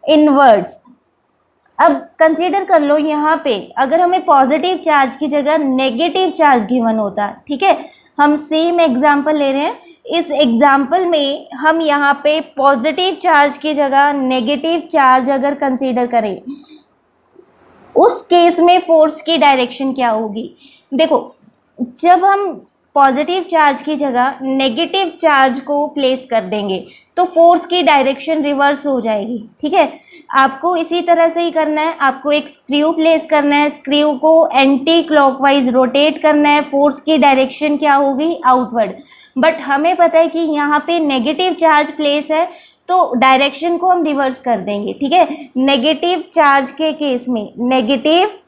A: inwards. अब कंसीडर कर लो, यहाँ पे अगर हमें पॉजिटिव चार्ज की जगह नेगेटिव चार्ज गिवन होता, ठीक है, हम सेम एग्जाम्पल ले रहे हैं। इस एग्जाम्पल में हम यहाँ पे पॉजिटिव चार्ज की जगह नेगेटिव चार्ज अगर कंसीडर करें, उस केस में फोर्स की डायरेक्शन क्या होगी। देखो, जब हम पॉजिटिव चार्ज की जगह नेगेटिव चार्ज को प्लेस कर देंगे तो फोर्स की डायरेक्शन रिवर्स हो जाएगी, ठीक है। आपको इसी तरह से ही करना है, आपको एक स्क्रू प्लेस करना है, स्क्रू को एंटी क्लॉकवाइज रोटेट करना है, फोर्स की डायरेक्शन क्या होगी, आउटवर्ड। बट हमें पता है कि यहाँ पे नेगेटिव चार्ज प्लेस है तो डायरेक्शन को हम रिवर्स कर देंगे, ठीक है। नेगेटिव चार्ज के केस में, नेगेटिव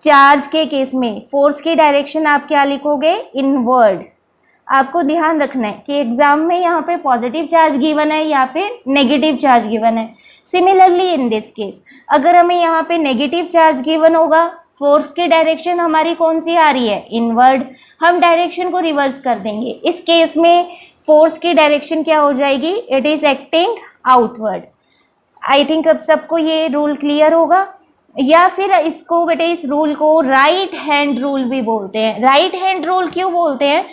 A: चार्ज के केस में फोर्स की डायरेक्शन आप क्या लिखोगे, इनवर्ड। आपको ध्यान रखना है कि एग्जाम में यहाँ पे पॉजिटिव चार्ज गिवन है या फिर नेगेटिव चार्ज गिवन है। सिमिलरली इन दिस केस, अगर हमें यहाँ पे नेगेटिव चार्ज गिवन होगा, फोर्स की डायरेक्शन हमारी कौन सी आ रही है, इनवर्ड, हम डायरेक्शन को रिवर्स कर देंगे। इस केस में फोर्स की डायरेक्शन क्या हो जाएगी, it is acting outward. I think अब सबको ये रूल क्लियर होगा। या फिर इसको बेटे, इस रूल को राइट हैंड रूल भी बोलते हैं। राइट हैंड रूल क्यों बोलते हैं,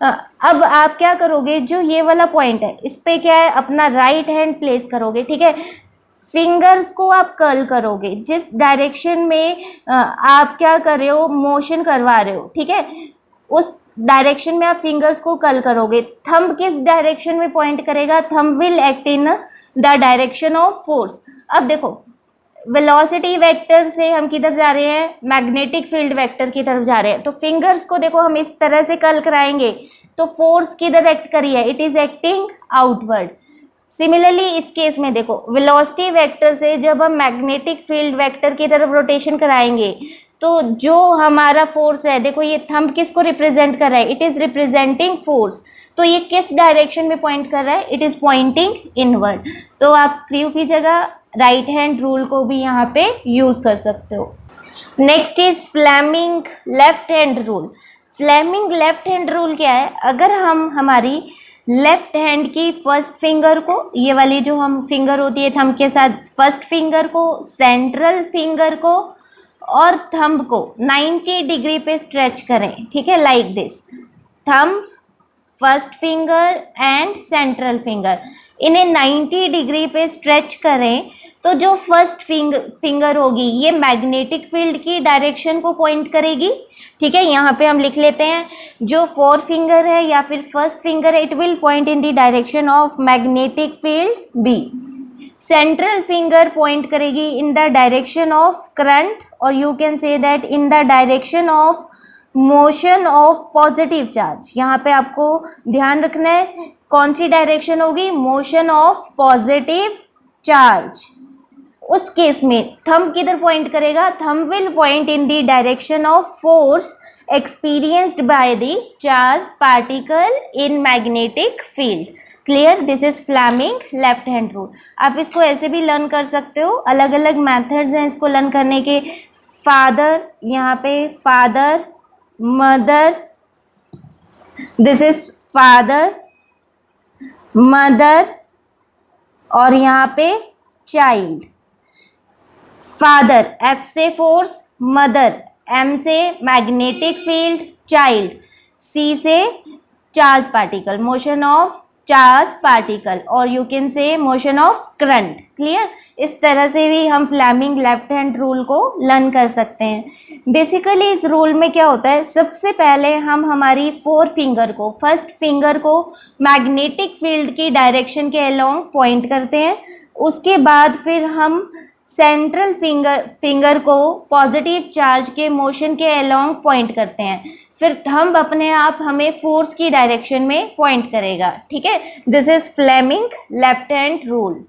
A: अब आप क्या करोगे, जो ये वाला पॉइंट है इस पे क्या है, अपना राइट हैंड प्लेस करोगे, ठीक है। फिंगर्स को आप कर्ल करोगे, जिस डायरेक्शन में आप क्या कर रहे हो, मोशन करवा रहे हो, ठीक है, उस डायरेक्शन में आप फिंगर्स को कर्ल करोगे। थंब किस डायरेक्शन में पॉइंट करेगा, thumb will act in the direction of force. अब देखो, वेलोसिटी वेक्टर से हम किधर जा रहे हैं, मैग्नेटिक फील्ड वेक्टर की तरफ जा रहे हैं। तो फिंगर्स को देखो हम इस तरह से कर्ल कराएंगे तो फोर्स किधर एक्ट करी है, it is acting outward. Similarly इस केस में देखो, वेलोसिटी वेक्टर से जब हम मैग्नेटिक फील्ड वेक्टर की तरफ रोटेशन कराएंगे तो जो हमारा फोर्स है, देखो ये थंब किसको रिप्रेजेंट कर रहा है, इट इज रिप्रेजेंटिंग फोर्स। तो ये किस डायरेक्शन में पॉइंट कर रहा है, इट इज पॉइंटिंग इनवर्ड। तो आप स्क्रू की जगह राइट हैंड रूल को भी यहाँ पे यूज कर सकते हो। Next is Fleming left hand rule. Fleming left hand rule क्या है, अगर हम हमारी लेफ्ट हैंड की फर्स्ट फिंगर को, ये वाली जो हम फिंगर होती है थंब के साथ, फर्स्ट फिंगर को, सेंट्रल फिंगर को और थंब को 90 डिग्री पे स्ट्रेच करें, ठीक है, like this. Thumb, first finger and central finger, इन्हें 90 डिग्री पे स्ट्रेच करें तो जो फर्स्ट फिंगर होगी ये मैग्नेटिक फील्ड की डायरेक्शन को पॉइंट करेगी, ठीक है। यहाँ पे हम लिख लेते हैं, जो फोर फिंगर है या फिर फर्स्ट फिंगर है, it will point in the direction of magnetic field B. Central finger point करेगी in the direction of current, और you can say that in the direction of motion of positive charge. यहाँ पे आपको ध्यान रखना है कौन सी डायरेक्शन होगी, मोशन ऑफ पॉजिटिव चार्ज। उस केस में थंब किधर पॉइंट करेगा, thumb will point in the direction of force experienced by the charge particle in magnetic field. Clear, this is Fleming left hand rule. आप इसको ऐसे भी learn कर सकते हो, अलग अलग मेथड्स हैं इसको लर्न करने के। फादर, यहाँ पे father, mother, this is father, mother, और यहाँ पे चाइल्ड। फादर, एफ से फोर्स, मदर, एम से मैग्नेटिक फील्ड, चाइल्ड, सी से charge particle, motion of charge particle, और you can say motion of current. Clear, इस तरह से भी हम फ्लेमिंग लेफ्ट हैंड रूल को लर्न कर सकते हैं। बेसिकली इस रूल में क्या होता है, सबसे पहले हम हमारी फोर फिंगर को, फर्स्ट फिंगर को मैग्नेटिक फील्ड की डायरेक्शन के अलोंग पॉइंट करते हैं। उसके बाद फिर हम सेंट्रल फिंगर को पॉजिटिव चार्ज के मोशन के अलोंग पॉइंट करते हैं। फिर थंब अपने आप हमें फोर्स की डायरेक्शन में पॉइंट करेगा, ठीक है। This is Fleming left hand rule.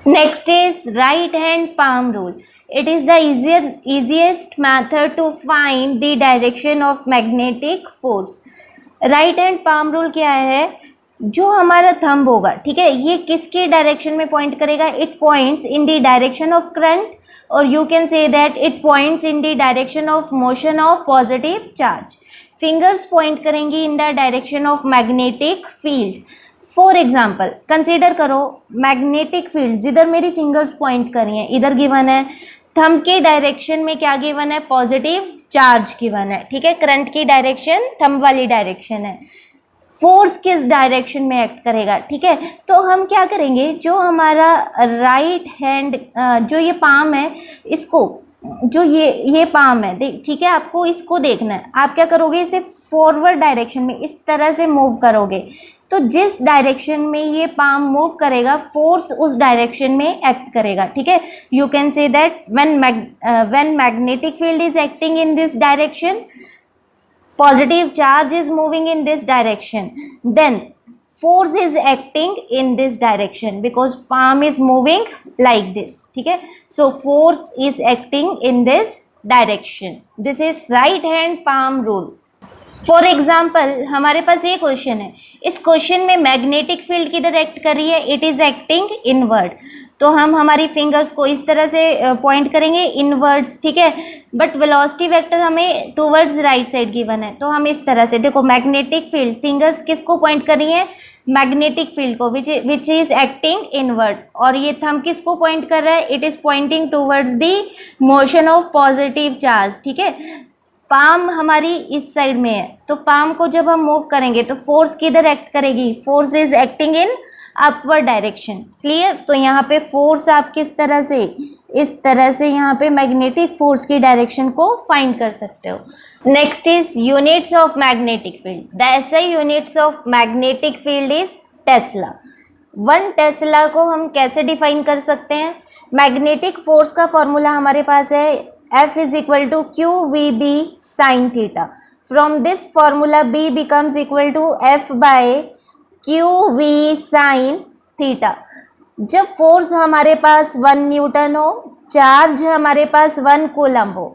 A: Next is right hand palm rule. It is the easiest method to find the direction of magnetic force। Right hand palm rule क्या है, जो हमारा thumb होगा, ठीक है, ये किसके डायरेक्शन में पॉइंट करेगा, it points in the direction of current, और you can say that it points in the direction of motion of positive charge. Fingers point करेंगी in the direction of magnetic field. For example consider करो, magnetic field जिधर मेरी fingers point कर रही हैं इधर given है, थंब के डायरेक्शन में क्या गिवन है, पॉजिटिव चार्ज गिवन है, ठीक है। करंट की डायरेक्शन थंब वाली डायरेक्शन है। फोर्स किस डायरेक्शन में एक्ट करेगा, ठीक है। तो हम क्या करेंगे, जो हमारा राइट हैंड, जो ये पाम है, इसको, जो ये पाम है, ठीक है, आपको इसको देखना है। आप क्या करोगे, इसे फॉरवर्ड डायरेक्शन में इस तरह से मूव करोगे, तो जिस डायरेक्शन में ये पाम मूव करेगा फोर्स उस डायरेक्शन में एक्ट करेगा, ठीक है। You can say that when magnetic field is acting in this direction, positive charge is moving in this direction, then force is acting in this direction because palm is moving like this, ठीक है। So force is acting in this direction. This is right hand palm rule. For example हमारे पास ये question है, इस question में magnetic field किधर act कर रही है, इट इज़ एक्टिंग इनवर्ड। तो हम हमारी फिंगर्स को इस तरह से पॉइंट करेंगे इनवर्ड्स, ठीक है। बट वेलोसिटी वेक्टर हमें टूवर्ड्स राइट साइड गिवन है, तो हम इस तरह से देखो, मैग्नेटिक फील्ड, फिंगर्स किसको पॉइंट कर रही है, मैग्नेटिक फील्ड को, विच इज एक्टिंग इनवर्ड, और ये थंब किसको पॉइंट कर रहा है, it is pointing towards the motion of positive charge, ठीक है। पाम हमारी इस साइड में है, तो पाम को जब हम मूव करेंगे तो फोर्स किधर एक्ट करेगी, force is acting in upward direction. Clear, तो यहाँ पे फोर्स आप किस तरह से, इस तरह से यहाँ पे मैग्नेटिक फोर्स की डायरेक्शन को फाइंड कर सकते हो। Next is units of magnetic field. The SI units of magnetic field is Tesla. 1 Tesla को हम कैसे डिफाइन कर सकते हैं, मैग्नेटिक फोर्स का फॉर्मूला हमारे पास है F is equal to Q V B sine theta. From this formula B becomes equal to F by QV sin theta. जब फोर्स हमारे पास 1 न्यूटन हो, चार्ज हमारे पास 1 कूलम हो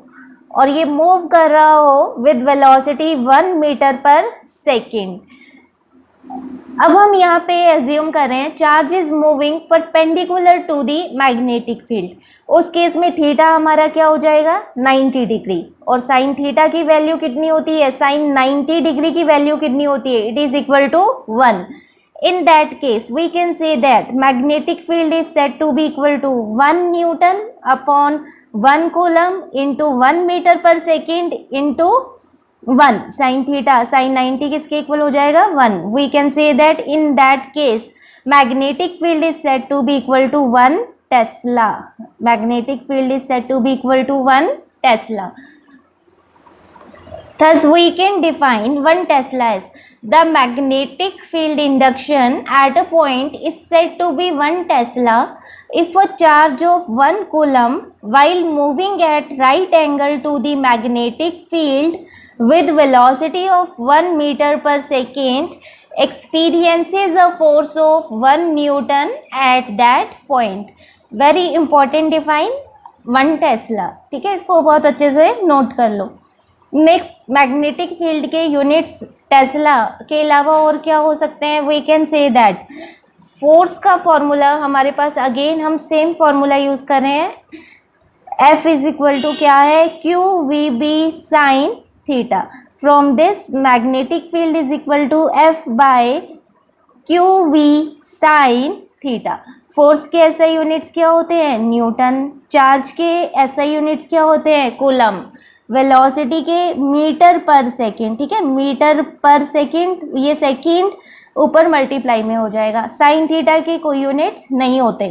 A: और ये मूव कर रहा हो with velocity 1 metre per second. अब हम यहाँ पे एज्यूम कर रहे हैं charge is moving perpendicular to the magnetic field. उस केस में थीटा हमारा क्या हो जाएगा 90 डिग्री, और साइन थीटा की वैल्यू कितनी होती है, साइन 90 डिग्री की वैल्यू कितनी होती है, it is equal to 1। In that case, we can say that magnetic field is said to be equal to 1 Newton upon 1 coulomb into 1 meter per second into 1 sin theta। sin 90 किसके equal हो जाएगा 1। We can say that in that case, magnetic field is said to be equal to 1 Tesla। Magnetic field is said to be equal to 1 Tesla। Thus, we can define 1 Tesla as the magnetic field induction at a point is said to be 1 Tesla if a charge of 1 coulomb while moving at right angle to the magnetic field with velocity of 1 meter per second experiences a force of 1 Newton at that point। Very important define 1 Tesla। ठीक है, इसको बहुत अच्छे से note कर लो। Next, magnetic field के units tesla के अलावा और क्या हो सकते हैं, we can say that force का फॉर्मूला हमारे पास अगेन हम सेम फॉर्मूला यूज़ कर रहे हैं। F इज इक्वल टू क्या है, Q V B sine theta. From this magnetic field is equal to F by Q V sine theta. Force के एसआई यूनिट्स क्या होते हैं, न्यूटन। चार्ज के एसआई यूनिट्स क्या होते हैं, कूलम। वेलोसिटी के मीटर पर सेकेंड, ठीक है, मीटर पर सेकेंड, ये सेकेंड ऊपर मल्टीप्लाई में हो जाएगा। साइन थीटा के कोई यूनिट्स नहीं होते।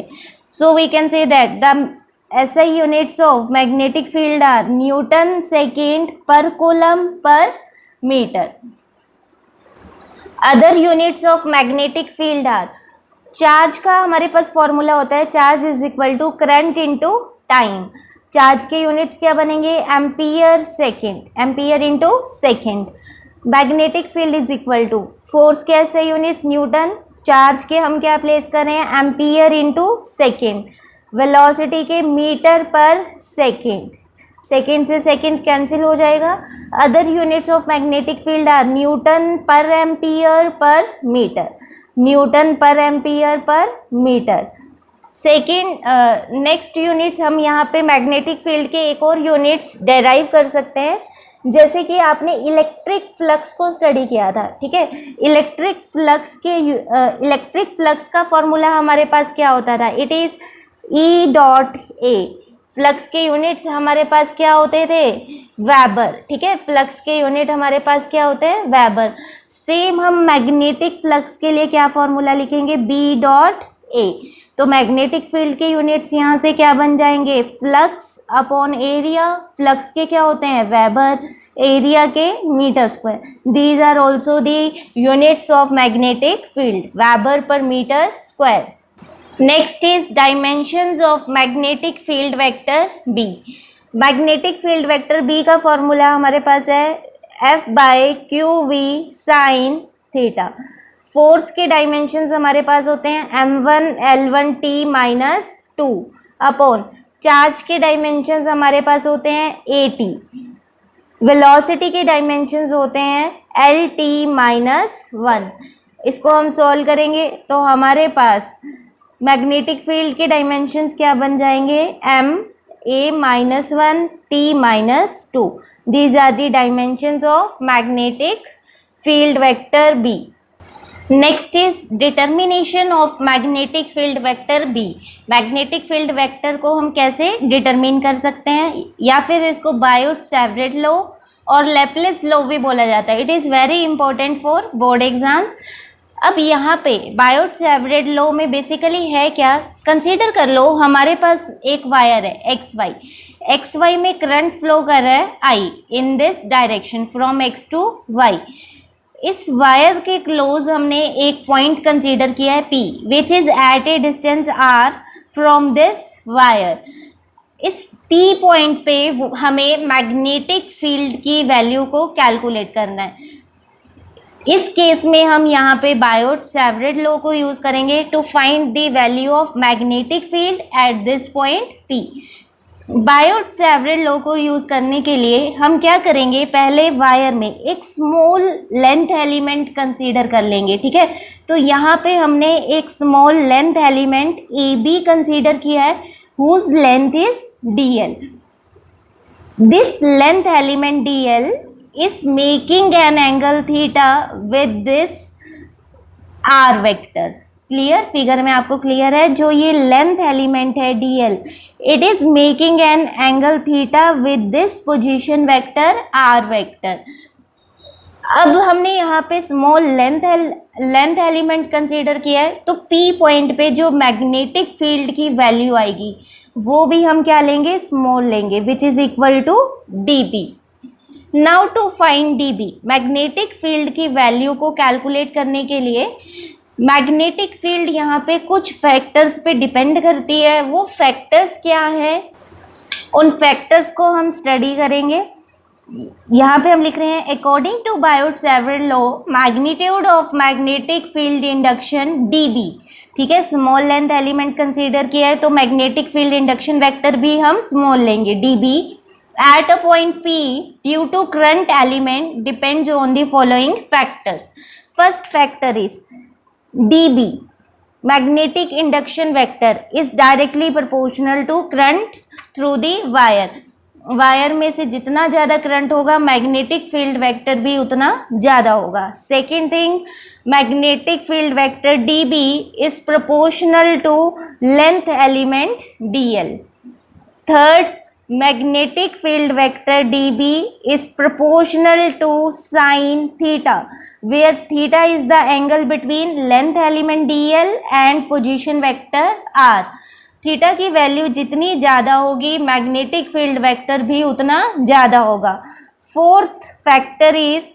A: So we can say that the SI units of magnetic field are newton second per coulomb per metre. Other units of magnetic field are, charge का हमारे पास फॉर्मूला होता है charge is equal to current into time. Charge के units क्या बनेंगे, ampere second, ampere into second. Magnetic field is equal to force के ऐसे यूनिट्स न्यूटन, चार्ज के हम क्या प्लेस कर रहे हैं, एम्पियर इंटू सेकेंड। वेलोसिटी के मीटर पर सेकेंड, सेकेंड से सेकेंड कैंसिल हो जाएगा। Other units of magnetic field are newton per ampere per metre, newton per ampere per metre. Second next units हम यहाँ पे मैग्नेटिक फील्ड के एक और यूनिट्स डेराइव कर सकते हैं, जैसे कि आपने इलेक्ट्रिक फ्लक्स को स्टडी किया था, ठीक है। इलेक्ट्रिक फ्लक्स का फॉर्मूला हमारे पास क्या होता था, it is E dot A. Flux के यूनिट्स हमारे पास क्या होते थे, वेबर, ठीक है। फ्लक्स के यूनिट हमारे पास क्या होते हैं, वेबर। सेम हम मैग्नेटिक फ्लक्स के लिए क्या फॉर्मूला लिखेंगे, B डॉट ए। तो मैग्नेटिक फील्ड के यूनिट्स यहाँ से क्या बन जाएंगे, फ्लक्स अपॉन एरिया। फ्लक्स के क्या होते हैं, वेबर, एरिया के metre square. These are also the units of magnetic field, weber per metre square. Next is dimensions of magnetic field vector B. Magnetic field vector B का formula हमारे पास है F by Q V sine theta. Force के dimensions हमारे पास होते हैं m1 l1 t minus 2 upon charge के डायमेंशंस हमारे पास होते हैं at। वेलोसिटी के डायमेंशंस होते हैं lt माइनस 1। इसको हम सॉल्व करेंगे तो हमारे पास मैग्नेटिक फील्ड के डायमेंशंस क्या बन जाएंगे, m a minus 1 t minus 2। These are the dimensions of magnetic field vector B. Next is determination of magnetic field vector B. Magnetic field vector को हम कैसे डिटरमिन कर सकते हैं, या फिर इसको बायोट-सैवरेट लॉ और लैप्लेस लॉ भी बोला जाता है। It is very important for board exams. अब यहाँ पे बायोट-सैवरेट लॉ में बेसिकली है क्या, कंसीडर कर लो हमारे पास एक वायर है एक्स वाई में करंट फ्लो कर रहा है I in this direction from X to Y. इस वायर के क्लोज हमने एक पॉइंट कंसीडर किया है P which is at a distance R from this wire. इस P पॉइंट पे हमें मैग्नेटिक फील्ड की वैल्यू को कैलकुलेट करना है। इस केस में हम यहाँ पे बायोट-सैवरेट लॉ को यूज करेंगे to find the value of magnetic field at this point P। Biot Savart law को यूज करने के लिए हम क्या करेंगे, पहले वायर में एक स्मॉल लेंथ एलिमेंट कंसीडर कर लेंगे, ठीक है। तो यहाँ पे हमने एक small length element AB consider किया है, whose length is DL। This length element DL is making an angle theta with this r vector। Clear, figure में आपको क्लियर है, जो ये लेंथ एलिमेंट है DL, it is making an angle theta with this position vector r vector. अब हमने यहाँ पे स्मॉल लेंथ एलिमेंट कंसीडर किया है, तो P पॉइंट पे जो मैग्नेटिक फील्ड की वैल्यू आएगी वो भी हम क्या लेंगे, स्मॉल लेंगे, which is equal to dB। Now to find dB, magnetic field की वैल्यू को कैलकुलेट करने के लिए मैग्नेटिक फील्ड यहाँ पे कुछ फैक्टर्स पे डिपेंड करती है। वो फैक्टर्स क्या हैं, उन फैक्टर्स को हम स्टडी करेंगे। यहाँ पे हम लिख रहे हैं according to Biot Savart law magnitude of magnetic field induction dB, ठीक है। स्मॉल लेंथ एलिमेंट कंसीडर किया है तो मैग्नेटिक फील्ड इंडक्शन वेक्टर भी हम स्मॉल लेंगे, dB at a point P due to current element depends on the following factors। First factor is dB, magnetic induction vector is directly proportional to current through the wire। Wire में से जितना ज़्यादा current होगा magnetic field vector भी उतना ज़्यादा होगा। Second thing, magnetic field vector dB is proportional to length element DL। Third, magnetic field vector dB is proportional to sin theta, where theta is the angle between length element DL and position vector R। Theta की value जितनी ज़्यादा होगी magnetic field vector भी उतना ज़्यादा होगा। Fourth factor is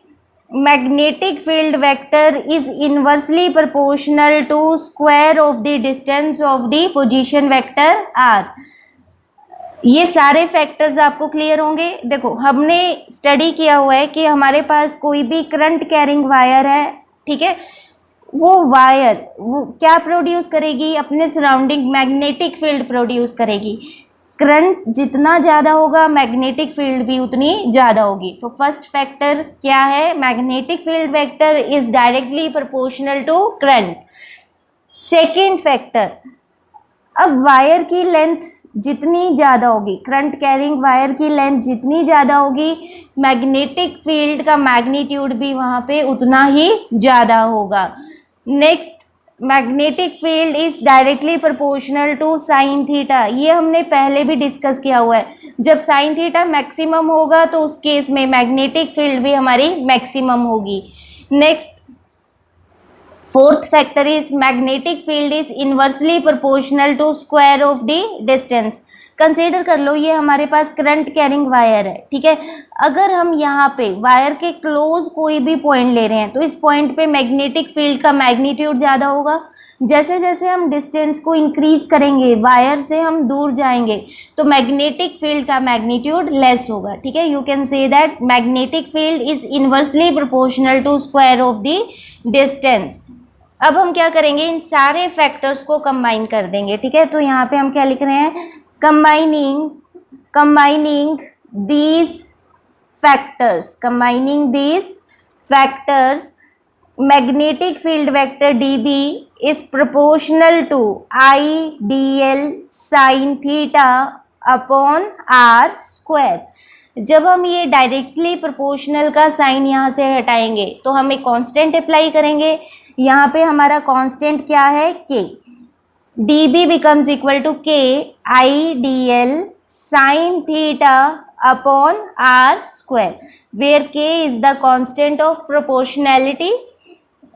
A: magnetic field vector is inversely proportional to square of the distance of the position vector R। ये सारे फैक्टर्स आपको क्लियर होंगे। देखो, हमने स्टडी किया हुआ है कि हमारे पास कोई भी करंट कैरिंग वायर है, ठीक है, वो वायर वो क्या प्रोड्यूस करेगी, अपने सराउंडिंग मैग्नेटिक फील्ड प्रोड्यूस करेगी। करंट जितना ज़्यादा होगा मैग्नेटिक फील्ड भी उतनी ज़्यादा होगी। तो फर्स्ट फैक्टर क्या है, magnetic field vector is directly proportional to current. Second factor, अब वायर की लेंथ जितनी ज़्यादा होगी, करंट कैरिंग वायर की लेंथ जितनी ज़्यादा होगी मैग्नेटिक फील्ड का मैग्नीट्यूड भी वहाँ पे उतना ही ज़्यादा होगा। Next, magnetic field is directly proportional to sine theta. ये हमने पहले भी डिस्कस किया हुआ है। जब साइन थीटा मैक्सिमम होगा तो उस केस में मैग्नेटिक फील्ड भी हमारी मैक्सिमम होगी। Next, fourth factor is magnetic field is inversely proportional to square of the distance. Consider कर लो ये हमारे पास करंट कैरिंग वायर है, ठीक है। अगर हम यहाँ पे वायर के क्लोज कोई भी पॉइंट ले रहे हैं तो इस पॉइंट पे मैग्नेटिक फील्ड का मैग्नीट्यूड ज़्यादा होगा। जैसे जैसे हम डिस्टेंस को इंक्रीज करेंगे, वायर से हम दूर जाएंगे, तो मैग्नेटिक फील्ड का मैग्नीट्यूड लेस होगा, ठीक है। You can say that magnetic field is inversely proportional to square of the distance. अब हम क्या करेंगे, इन सारे फैक्टर्स को कंबाइन कर देंगे, ठीक है। तो यहाँ पे हम क्या लिख रहे हैं, combining these factors magnetic field vector dB is proportional to IDL sin theta upon r square। जब हम ये डायरेक्टली प्रोपोर्शनल का साइन यहाँ से हटाएंगे तो हम एक कांस्टेंट अप्लाई करेंगे। यहाँ पे हमारा कांस्टेंट क्या है, k। dB becomes equal to k IDL sin theta upon r square, where k is the constant of proportionality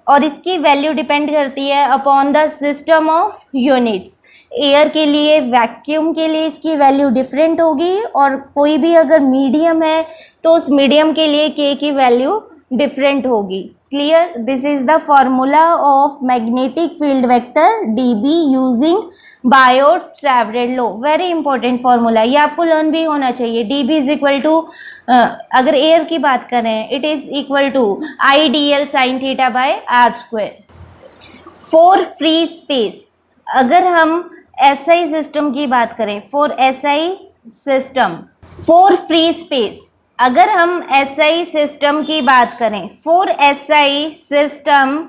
A: और इसकी वैल्यू डिपेंड करती है upon the system of units. Air के लिए, वैक्यूम के लिए इसकी वैल्यू डिफरेंट होगी और कोई भी अगर मीडियम है तो उस मीडियम के लिए k की वैल्यू डिफरेंट होगी। Clear, this is the formula of magnetic field vector dB using Biot Savart law, very important formula, ये आपको लर्न भी होना चाहिए। D B is equal to, अगर एयर की बात करें, it is equal to I D L sine theta by are square. For free space, अगर हम एसआई सिस्टम की बात करें, for SI system, for free space, अगर हम एसआई सिस्टम की बात करें, फॉर एसआई सिस्टम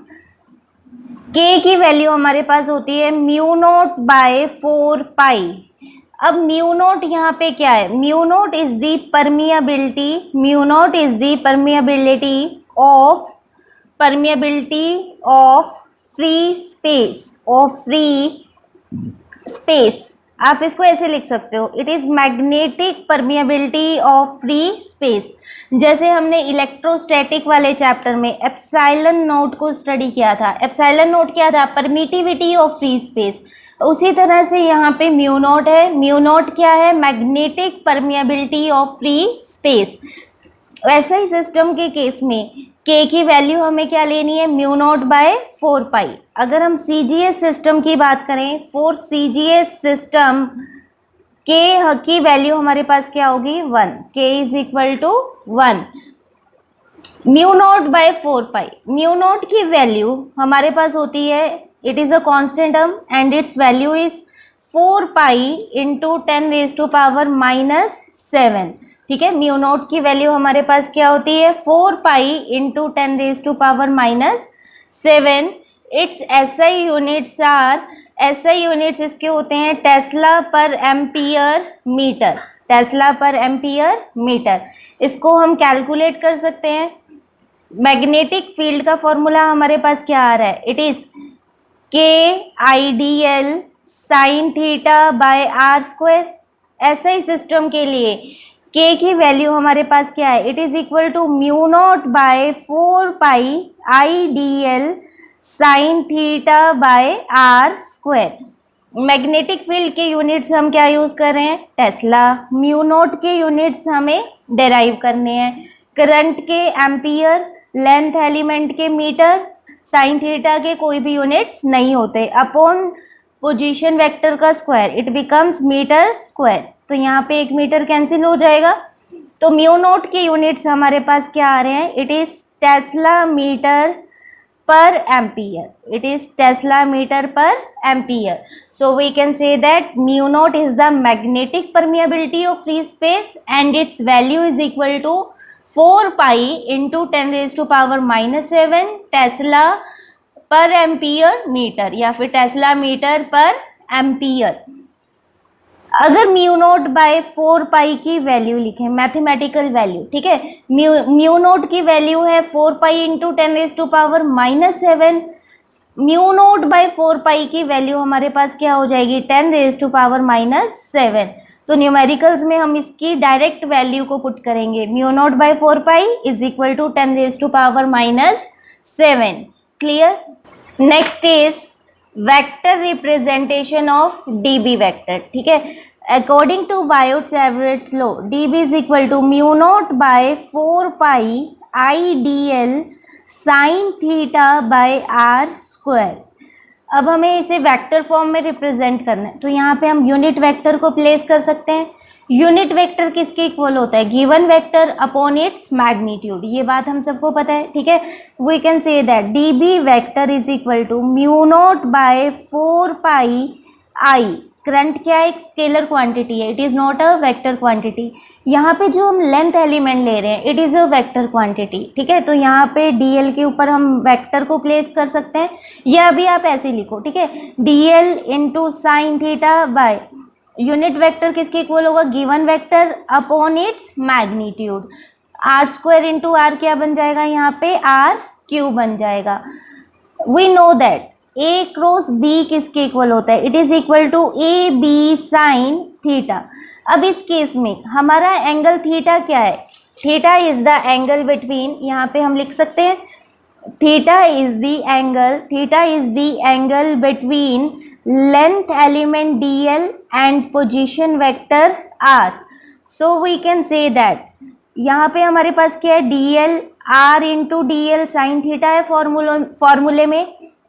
A: के की वैल्यू हमारे पास होती है म्यू नॉट बाय 4 पाई। अब म्यू नॉट यहाँ पे क्या है? Mu naught is the permeability, mu naught is the permeability of free space, of free space. आप इसको ऐसे लिख सकते हो, it is magnetic permeability of free space. जैसे हमने इलेक्ट्रोस्टैटिक वाले चैप्टर में एप्सिलॉन नोट को स्टडी किया था, एप्सिलॉन नोट क्या था? Permittivity of free space. उसी तरह से यहाँ पे म्यू नॉट है, म्यू नॉट क्या है? Magnetic permeability of free space. ऐसा ही सिस्टम के केस में के की वैल्यू हमें क्या लेनी है? म्यू नॉट बाय 4 पाई। अगर हम सीजीएस सिस्टम की बात करें, फॉर सीजीएस सिस्टम के की वैल्यू हमारे पास क्या होगी? 1, K is equal to 1। Mu naught by 4 pi, mu naught की वैल्यू हमारे पास होती है, it is a constant term and its value is 4 pi into 10⁻⁻⁷। ठीक है, म्यू नॉट की वैल्यू हमारे पास क्या होती है? 4 pi into 10⁻⁷। Its SI units are, SI units इसके होते हैं tesla per ampere metre, tesla per ampere metre. इसको हम कैलकुलेट कर सकते हैं। मैग्नेटिक फील्ड का फॉर्मूला हमारे पास क्या आ रहा है? It is K I D L sine theta by are square. SI system के लिए के की वैल्यू हमारे पास क्या है? It is equal to mu naught by 4 pi I D L sine theta by are square. Magnetic field के units हम क्या यूज कर रहे हैं? टेस्ला। म्यू नॉट के यूनिट्स हमें डेराइव करने हैं। करंट के एम्पियर, लेंथ एलिमेंट के मीटर, साइन थीटा के कोई भी यूनिट्स नहीं होते। अपॉन पोजीशन वेक्टर का square, it becomes metre square. तो यहाँ पे एक मीटर कैंसिल हो जाएगा। तो म्यू नॉट के यूनिट्स हमारे पास क्या आ रहे हैं? It is tesla metre per ampere, it is Tesla meter per ampere. So we can say that mu naught is the magnetic permeability of free space and its value is equal to 4 pi into 10⁻⁻⁷ Tesla per ampere meter या फिर Tesla meter per ampere। अगर mu naught by 4 pi की value लिखें, mathematical value, ठीक है, mu naught की value है 4 pi into 10⁻⁻⁷। Mu naught by 4 pi की वैल्यू हमारे पास क्या हो जाएगी? 10⁻⁷। तो न्यूमेरिकल्स में हम इसकी डायरेक्ट वैल्यू को पुट करेंगे। Mu naught by 4 pi is equal to 10⁻⁷। Clear? Next is vector representation of d B vector. ठीक है, according to Biot Savart's law, d B is equal to mu naught by 4 pi I D L sine theta by are square. अब हमें इसे vector form में represent करना है, तो यहाँ पे हम यूनिट वेक्टर को प्लेस कर सकते हैं। यूनिट वेक्टर किसके इक्वल होता है? Given vector upon its magnitude. ये बात हम सबको पता है, ठीक है। We can say that D B vector is equal to mu naught by 4 pi I. Current क्या है? एक स्केलर क्वांटिटी है, it is not a vector quantity. यहाँ पे जो हम लेंथ एलिमेंट ले रहे हैं, it is a vector quantity, ठीक है। तो यहाँ पे डी एल के ऊपर हम वेक्टर को प्लेस कर सकते हैं, या अभी आप ऐसे लिखो, ठीक है, D L into sine theta by unit vector किसके इक्वल होगा? Given vector upon its magnitude. R square into R क्या बन जाएगा? यहाँ पे आर क्यूब बन जाएगा। We know that A cross B किसके इक्वल होता है? It is equal to A B sine theta. अब इस केस में हमारा एंगल थीटा क्या है? Theta is the angle between, यहाँ पे हम लिख सकते हैं theta is the angle between length element D L and position vector R. So we can say that यहाँ पे हमारे पास क्या है? D L R into D L sine theta है फॉर्मूले में।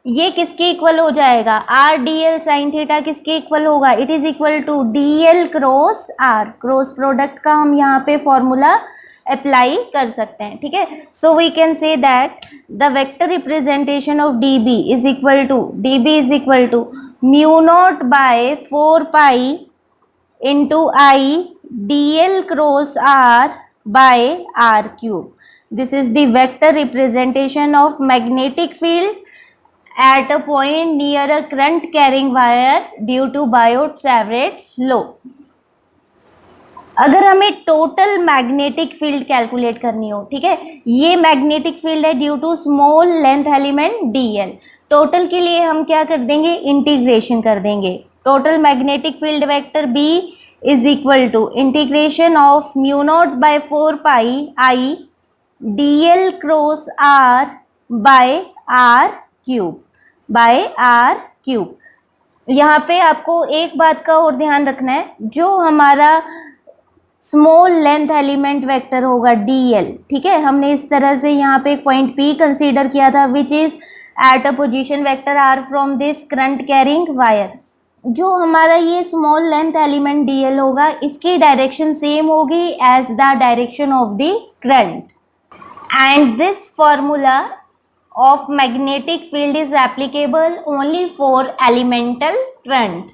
A: ये किसके इक्वल हो जाएगा, R D L sine theta किसके इक्वल होगा, it is equal to D L cross R. Cross product का हम यहाँ पे फॉर्मूला अप्लाई कर सकते हैं, ठीक है। So we can say that the vector representation of D B is equal to mu naught by 4 pi into I D L cross are by are cube. This is the vector representation of magnetic field at a point near a current carrying wire due to Biot-Savart's law। अगर हमें total magnetic field calculate करनी हो, ठीक है, ये magnetic field है due to small length element dl। Total के लिए हम क्या कर देंगे, इंटीग्रेशन कर देंगे। Total magnetic field vector B is equal to integration of mu naught by 4 pi I dl cross r by r cube by are cube. यहाँ पे आपको एक बात का और ध्यान रखना है, जो हमारा स्मॉल लेंथ एलिमेंट वेक्टर होगा dl, ठीक है, हमने इस तरह से यहाँ पे एक पॉइंट P कंसीडर किया था which is at a position vector r from this current carrying wire. जो हमारा ये स्मॉल लेंथ एलिमेंट dl होगा, इसकी डायरेक्शन सेम होगी as the direction of the current, and this formula of magnetic field is applicable only for elemental current.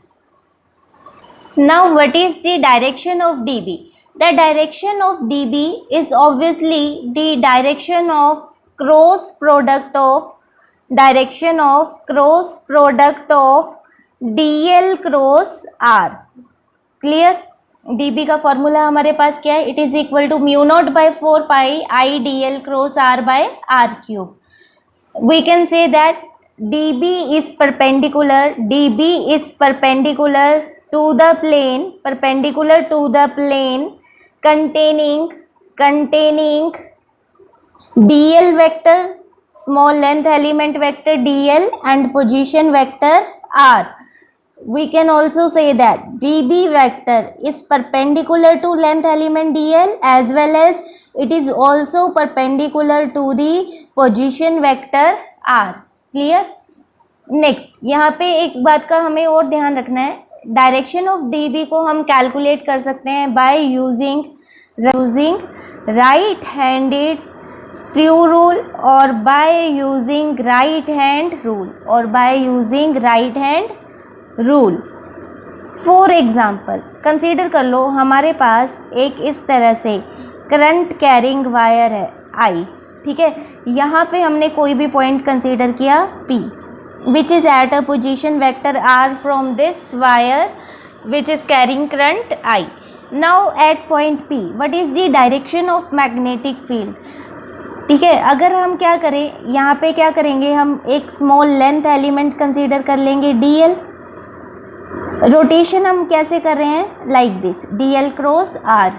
A: Now what is the direction of dB? The direction of dB is obviously the direction of cross product of dl cross r। clear? dB का formula हमारे पास क्या है, it is equal to mu naught by 4 pi I dl cross r by r cube. We can say that dB is perpendicular to the plane containing dl vector, small length element vector dl and position vector r। We can also say that dB vector is perpendicular to length element dl as well as it is also perpendicular to the position vector r। Clear? Next यहाँ पे एक बात का हमें और ध्यान रखना है, डायरेक्शन ऑफ dB को हम कैलकुलेट कर सकते हैं by using right handed screw rule और by using right hand rule. For example consider कर लो हमारे पास एक इस तरह से करंट कैरिंग वायर है I, ठीक है, यहाँ पे हमने कोई भी पॉइंट कंसीडर किया P which is at a position vector R from this wire which is carrying current I। Now at point P what is the direction of magnetic field, ठीक है। अगर हम क्या करें, यहाँ पे क्या करेंगे, हम एक स्मॉल लेंथ एलिमेंट कंसीडर कर लेंगे dl। रोटेशन हम कैसे कर रहे हैं, like this dl cross r।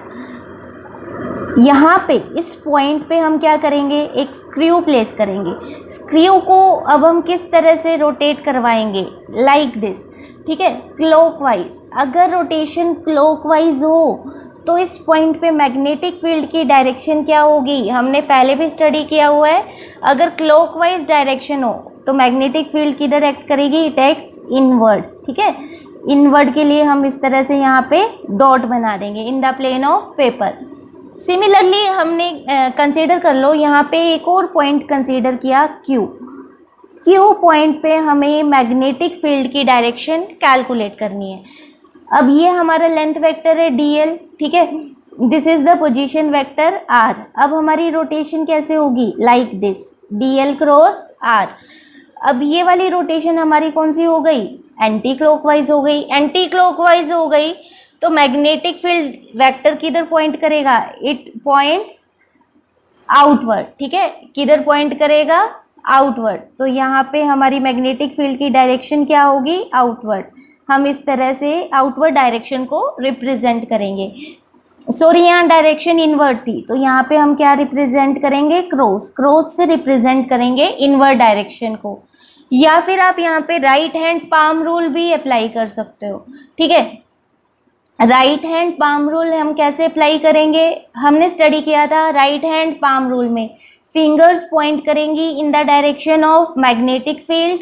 A: यहाँ पे इस पॉइंट पे हम क्या करेंगे, एक स्क्रू प्लेस करेंगे। स्क्रू को अब हम किस तरह से रोटेट करवाएंगे, लाइक दिस, ठीक है, क्लॉकवाइज। अगर रोटेशन क्लॉकवाइज हो तो इस पॉइंट पे मैग्नेटिक फील्ड की डायरेक्शन क्या होगी, हमने पहले भी स्टडी किया हुआ है। अगर क्लॉकवाइज डायरेक्शन हो तो मैग्नेटिक फील्ड किधर एक्ट करेगी, इट एक्ट्स इनवर्ड, ठीक है। इनवर्ड के लिए हम इस तरह से यहाँ पे डॉट बना देंगे in the plane of paper. Similarly हमने कंसीडर कर लो यहाँ पे एक और पॉइंट कंसीडर किया Q पॉइंट पे हमें मैग्नेटिक फील्ड की डायरेक्शन कैलकुलेट करनी है। अब ये हमारा लेंथ वेक्टर है dl, ठीक है, this is the position vector r। अब हमारी रोटेशन कैसे होगी, like this dl cross r। अब ये वाली रोटेशन हमारी कौन सी हो गई, एंटी क्लॉकवाइज हो गई। तो मैग्नेटिक फील्ड वेक्टर किधर पॉइंट करेगा, इट पॉइंट्स आउटवर्ड, ठीक है, किधर पॉइंट करेगा, आउटवर्ड। तो यहाँ पे हमारी मैग्नेटिक फील्ड की डायरेक्शन क्या होगी, आउटवर्ड। हम इस तरह से आउटवर्ड डायरेक्शन को रिप्रेजेंट करेंगे। सॉरी, यहाँ डायरेक्शन इनवर्ड थी, तो यहाँ पे हम क्या रिप्रेजेंट करेंगे, क्रॉस से रिप्रेजेंट करेंगे इनवर्ड डायरेक्शन को। या फिर आप यहाँ पे राइट हैंड पाम रूल भी अप्लाई कर सकते हो, ठीक है। राइट हैंड पाम रूल हम कैसे अप्लाई करेंगे, हमने स्टडी किया था राइट हैंड पाम रूल में फिंगर्स पॉइंट करेंगी in the direction of magnetic field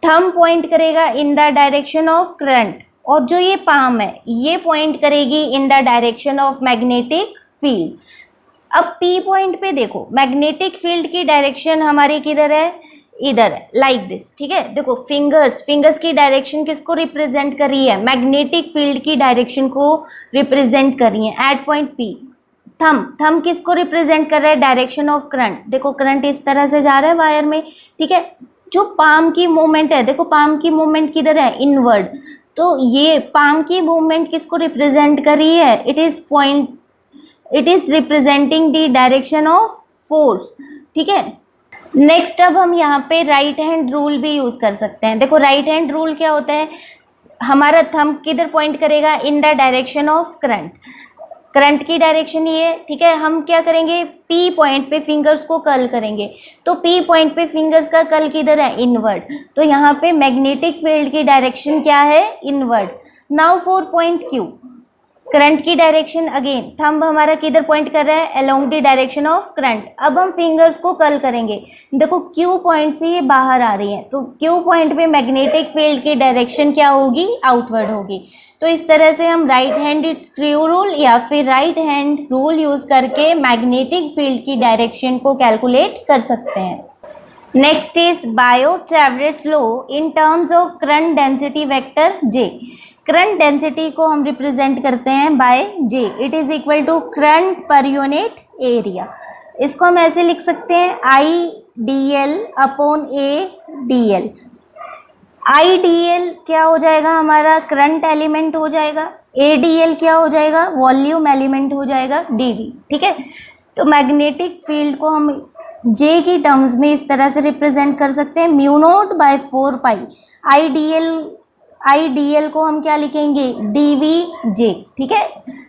A: thumb point करेगा in the direction of current, और जो ये पाम है ये पॉइंट करेगी in the direction of magnetic field. अब पी पॉइंट पे देखो, मैग्नेटिक फील्ड की डायरेक्शन हमारी किधर है, इधर है, लाइक दिस, ठीक है। देखो फिंगर्स की डायरेक्शन किसको रिप्रेजेंट कर रही है, मैग्नेटिक फील्ड की डायरेक्शन को रिप्रेजेंट कर रही है एट पॉइंट पी। थंब किसको रिप्रेजेंट कर रहा है, डायरेक्शन ऑफ करंट। देखो करंट इस तरह से जा रहा है वायर में, ठीक है। जो पाम की मूवमेंट है, देखो पाम की मूवमेंट किधर है, इनवर्ड। तो ये पाम की मूवमेंट किसको रिप्रेजेंट कर रही है, it is representing the direction of force, ठीक है। नेक्स्ट अब हम यहाँ पे राइट हैंड रूल भी यूज कर सकते हैं। देखो राइट हैंड रूल क्या होता है, हमारा थंब किधर पॉइंट करेगा, in the direction of current की डायरेक्शन ये है, ठीक है। हम क्या करेंगे, पी पॉइंट पे फिंगर्स को कर्ल करेंगे, तो पी पॉइंट पे फिंगर्स का कर्ल किधर है, इनवर्ड। तो यहाँ पे मैग्नेटिक फील्ड की डायरेक्शन क्या है, inward. Now for point Q, current की डायरेक्शन अगेन थंब हमारा किधर पॉइंट कर रहा है, along the direction of current. अब हम फिंगर्स को कर्ल करेंगे, देखो क्यू पॉइंट से ये बाहर आ रही है, तो क्यू पॉइंट पे मैग्नेटिक फील्ड की डायरेक्शन क्या होगी, आउटवर्ड होगी। तो इस तरह से हम राइट हैंडेड स्क्रू रूल या फिर राइट हैंड रूल यूज करके मैग्नेटिक फील्ड की डायरेक्शन को कैलकुलेट कर सकते हैं। Next is Biot Savart's law in terms of current density vector J. Current density को हम रिप्रेजेंट करते हैं by J, it is equal to current per unit area. इसको हम ऐसे लिख सकते हैं I D l upon A d l. I D l क्या हो जाएगा, हमारा करंट एलिमेंट हो जाएगा, ए डी एल क्या हो जाएगा, वॉल्यूम एलिमेंट हो जाएगा, डी वी, ठीक है। तो मैग्नेटिक फील्ड को हम जे की टर्म्स में इस तरह से रिप्रेजेंट कर सकते हैं, mu naught by 4 pi. I D l को हम क्या लिखेंगे, डी वी जे, ठीक है।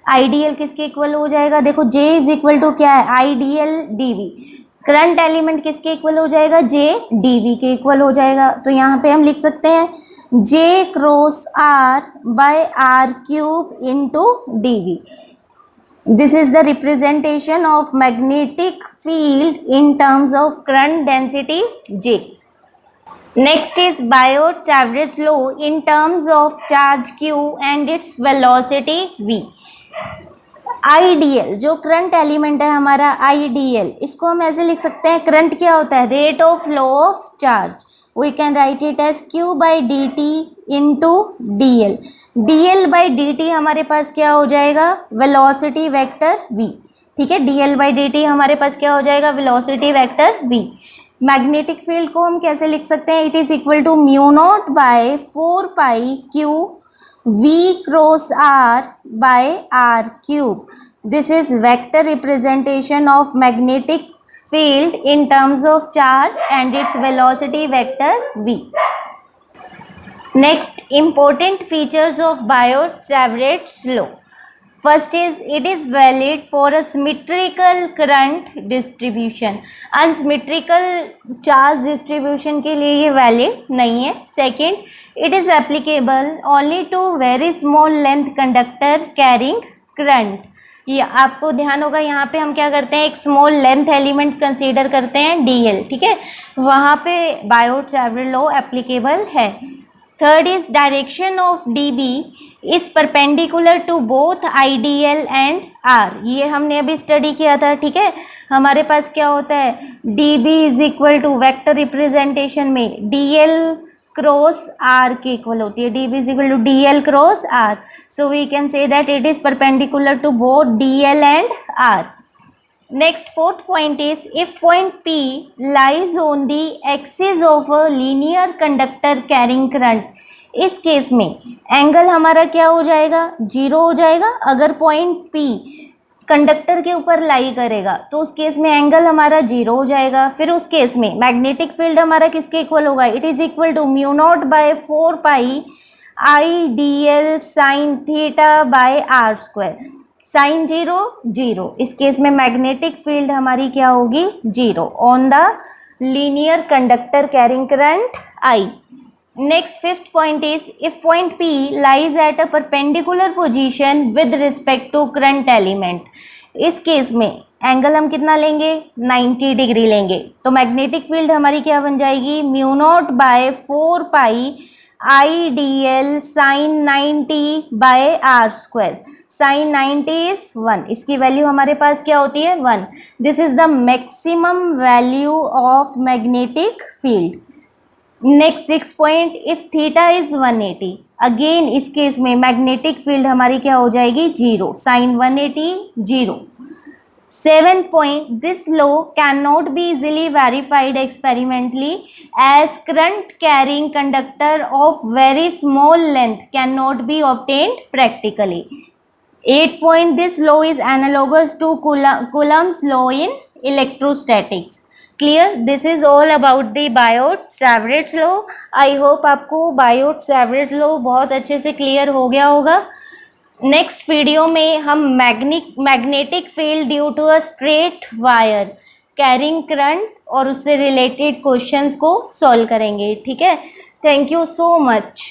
A: आई डी एल किसके इक्वल हो जाएगा, देखो जे इज इक्वल टू क्या है, I D L d V. Current element किसके इक्वल हो जाएगा, जे डी वी के इक्वल हो जाएगा। तो यहाँ पे हम लिख सकते हैं J cross are by are cube into d V. This is the representation of magnetic field in terms of current density J. Next is Biot-Savart's law in terms of charge Q and its velocity V. IDL जो current element है हमारा IDL, इसको हम ऐसे लिख सकते हैं, current क्या होता है, rate of flow of charge. We can write it as Q by D T into D L. D L by D T हमारे पास क्या हो जाएगा, वेलोसिटी वेक्टर वी, ठीक है। D L by D T हमारे पास क्या हो जाएगा, velocity vector V. Magnetic field को हम कैसे लिख सकते हैं, it is equal to mu naught by 4 pi Q V cross are by are cube. This is vector representation of magnetic field in terms of charge and its velocity vector v. Next, important features of Biot-Savart's law. First is it is valid for a symmetrical current distribution. Unsymmetrical charge distribution के लिए ये valid नहीं है. Second, it is applicable only to very small length conductor carrying current. ये आपको ध्यान होगा, यहाँ पे हम क्या करते हैं, एक स्मॉल लेंथ एलिमेंट कंसीडर करते हैं डीएल, ठीक है, वहाँ पे बायोट-सावर्ट लॉ एप्लीकेबल है। Third is direction of DB is perpendicular to both IDL and R. ये हमने अभी स्टडी किया था, ठीक है। हमारे पास क्या होता है, DB is equal to vector representation में डीएल क्रॉस आर के इक्वल होती है, D B is equal to D L cross R. So we can say that it is perpendicular to both D L and R. Next fourth point is if point P lies on the axis of a linear conductor carrying current, इस case में angle हमारा क्या हो जाएगा, zero हो जाएगा। अगर point P conductor के ऊपर लाई करेगा तो उस केस में एंगल हमारा जीरो हो जाएगा। फिर उस केस में मैग्नेटिक फील्ड हमारा किसके इक्वल होगा, it is equal to mu naught by 4 pi I D L sine theta by are square. Sine zero zero, इस केस में मैग्नेटिक फील्ड हमारी क्या होगी, zero on the linear conductor carrying current I. Next, fifth point is if point P lies at a perpendicular position with respect to current element. इस case में angle हम कितना लेंगे, 90 डिग्री लेंगे। तो मैग्नेटिक फील्ड हमारी क्या बन जाएगी, mu naught by 4 pi I D L sine 90 by are square. Sine 90 is 1, इसकी वैल्यू हमारे पास क्या होती है, 1। This is the maximum value of magnetic field. Next 6 point, if theta is 180, again इस केस में मैग्नेटिक फील्ड हमारी क्या हो जाएगी, 0, sine 180 0। 7th point, this law cannot be easily verified experimentally as current carrying conductor of very small length cannot be obtained practically. 8th point, this law is analogous to Coulomb's law in electrostatics. Clear? This is all about the Biot-Savart's law. I hope आपको Biot-Savart's law बहुत अच्छे से clear हो गया होगा। Next video में हम magnetic field due to a straight wire carrying current और उससे रिलेटेड क्वेश्चंस को सॉल्व करेंगे। ठीक है, थैंक यू सो मच।